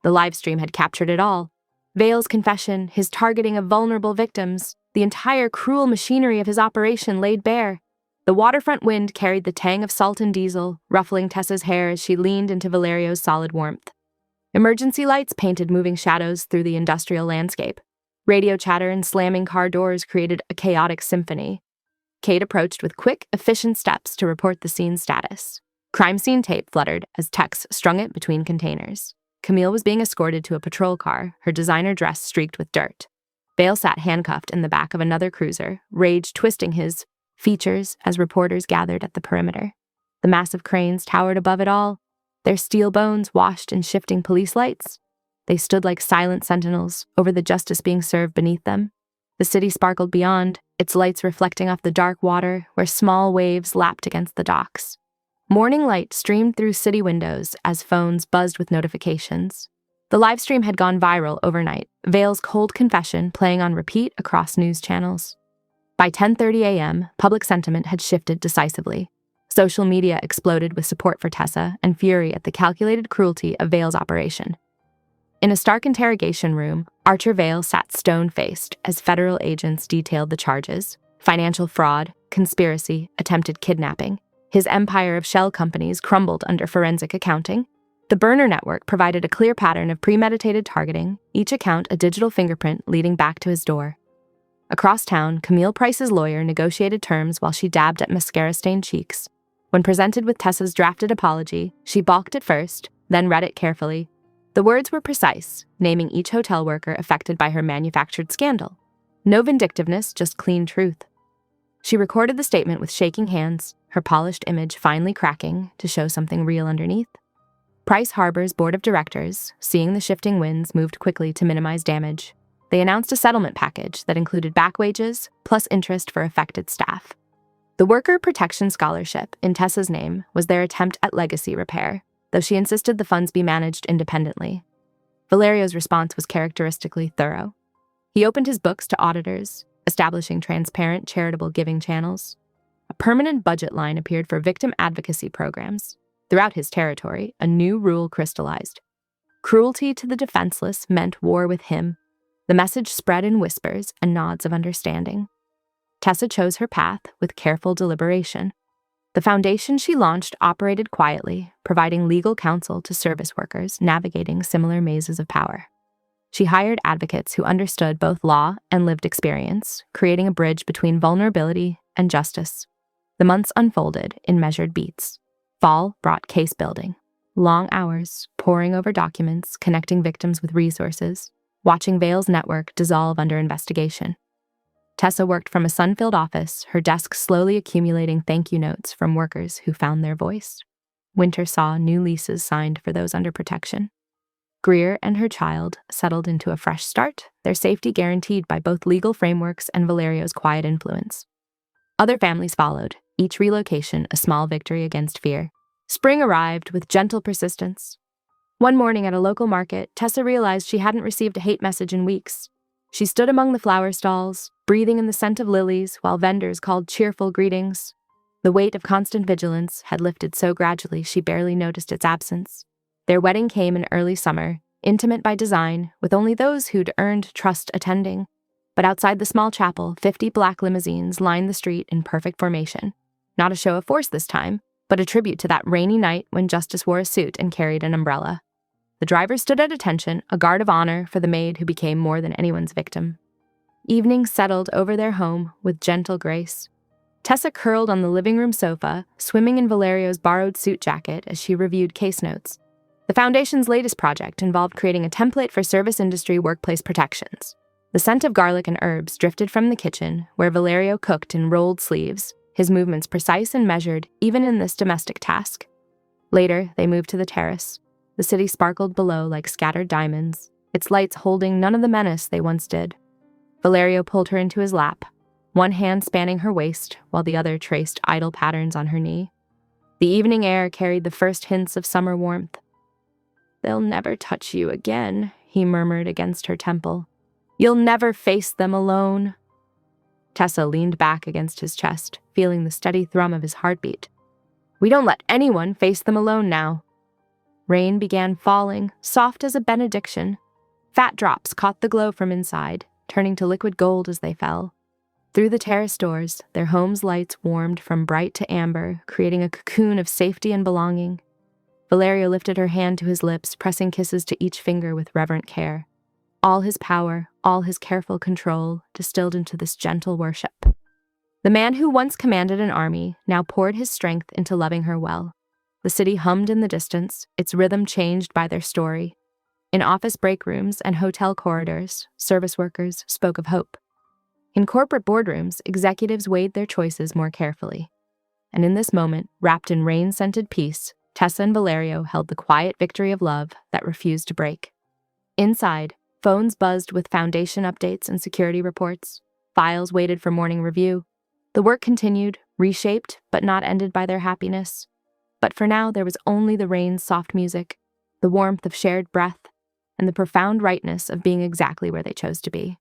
The livestream had captured it all. Vale's confession, his targeting of vulnerable victims, the entire cruel machinery of his operation laid bare. The waterfront wind carried the tang of salt and diesel, ruffling Tessa's hair as she leaned into Valerio's solid warmth. Emergency lights painted moving shadows through the industrial landscape. Radio chatter and slamming car doors created a chaotic symphony. Cade approached with quick, efficient steps to report the scene's status. Crime scene tape fluttered as Tex strung it between containers. Camille was being escorted to a patrol car, her designer dress streaked with dirt. Vale sat handcuffed in the back of another cruiser, rage twisting his features as reporters gathered at the perimeter. The massive cranes towered above it all, their steel bones washed in shifting police lights. They stood like silent sentinels over the justice being served beneath them. The city sparkled beyond, its lights reflecting off the dark water where small waves lapped against the docks. Morning light streamed through city windows as phones buzzed with notifications. The livestream had gone viral overnight, Vale's cold confession playing on repeat across news channels. By 10:30 a.m., public sentiment had shifted decisively. Social media exploded with support for Tessa and fury at the calculated cruelty of Vale's operation. In a stark interrogation room, Archer Vale sat stone-faced as federal agents detailed the charges: financial fraud, conspiracy, attempted kidnapping. His empire of shell companies crumbled under forensic accounting. The burner network provided a clear pattern of premeditated targeting, each account a digital fingerprint leading back to his door. Across town, Camille Price's lawyer negotiated terms while she dabbed at mascara-stained cheeks. When presented with Tessa's drafted apology, she balked at first, then read it carefully. The words were precise, naming each hotel worker affected by her manufactured scandal. No vindictiveness, just clean truth. She recorded the statement with shaking hands, her polished image finally cracking to show something real underneath. Price Harbor's board of directors, seeing the shifting winds, moved quickly to minimize damage. They announced a settlement package that included back wages plus interest for affected staff. The Worker Protection Scholarship, in Tessa's name, was their attempt at legacy repair, though she insisted the funds be managed independently. Valerio's response was characteristically thorough. He opened his books to auditors, establishing transparent charitable giving channels. A permanent budget line appeared for victim advocacy programs. Throughout his territory, a new rule crystallized. Cruelty to the defenseless meant war with him. The message spread in whispers and nods of understanding. Tessa chose her path with careful deliberation. The foundation she launched operated quietly, providing legal counsel to service workers navigating similar mazes of power. She hired advocates who understood both law and lived experience, creating a bridge between vulnerability and justice. The months unfolded in measured beats. Fall brought case building. Long hours, poring over documents, connecting victims with resources, watching Vale's network dissolve under investigation. Tessa worked from a sun-filled office, her desk slowly accumulating thank you notes from workers who found their voice. Winter saw new leases signed for those under protection. Greer and her child settled into a fresh start, their safety guaranteed by both legal frameworks and Valerio's quiet influence. Other families followed, each relocation a small victory against fear. Spring arrived with gentle persistence. One morning at a local market, Tessa realized she hadn't received a hate message in weeks. She stood among the flower stalls, breathing in the scent of lilies while vendors called cheerful greetings. The weight of constant vigilance had lifted so gradually she barely noticed its absence. Their wedding came in early summer, intimate by design, with only those who'd earned trust attending. But outside the small chapel, 50 black limousines lined the street in perfect formation. Not a show of force this time, but a tribute to that rainy night when Justice wore a suit and carried an umbrella. The driver stood at attention, a guard of honor for the maid who became more than anyone's victim. Evening settled over their home with gentle grace. Tessa curled on the living room sofa, swimming in Valerio's borrowed suit jacket as she reviewed case notes. The Foundation's latest project involved creating a template for service industry workplace protections. The scent of garlic and herbs drifted from the kitchen, where Valerio cooked in rolled sleeves, his movements precise and measured even in this domestic task. Later, they moved to the terrace. The city sparkled below like scattered diamonds, its lights holding none of the menace they once did. Valerio pulled her into his lap, one hand spanning her waist while the other traced idle patterns on her knee. The evening air carried the first hints of summer warmth. "They'll never touch you again," he murmured against her temple. "You'll never face them alone." Tessa leaned back against his chest, feeling the steady thrum of his heartbeat. "We don't let anyone face them alone now." Rain began falling, soft as a benediction. Fat drops caught the glow from inside, turning to liquid gold as they fell. Through the terrace doors, their home's lights warmed from bright to amber, creating a cocoon of safety and belonging. Valerio lifted her hand to his lips, pressing kisses to each finger with reverent care. All his power, all his careful control, distilled into this gentle worship. The man who once commanded an army now poured his strength into loving her well. The city hummed in the distance, its rhythm changed by their story. In office break rooms and hotel corridors, service workers spoke of hope. In corporate boardrooms, executives weighed their choices more carefully. And in this moment, wrapped in rain-scented peace, Tessa and Valerio held the quiet victory of love that refused to break. Inside, phones buzzed with Foundation updates and security reports. Files waited for morning review. The work continued, reshaped but not ended by their happiness. But for now, there was only the rain's soft music, the warmth of shared breath, and the profound rightness of being exactly where they chose to be.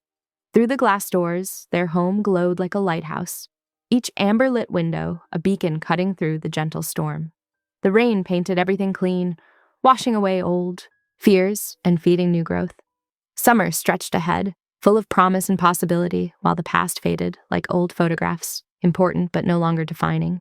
Through the glass doors, their home glowed like a lighthouse, each amber-lit window a beacon cutting through the gentle storm. The rain painted everything clean, washing away old, fears and feeding new growth. Summer stretched ahead, full of promise and possibility, while the past faded like old photographs, important but no longer defining.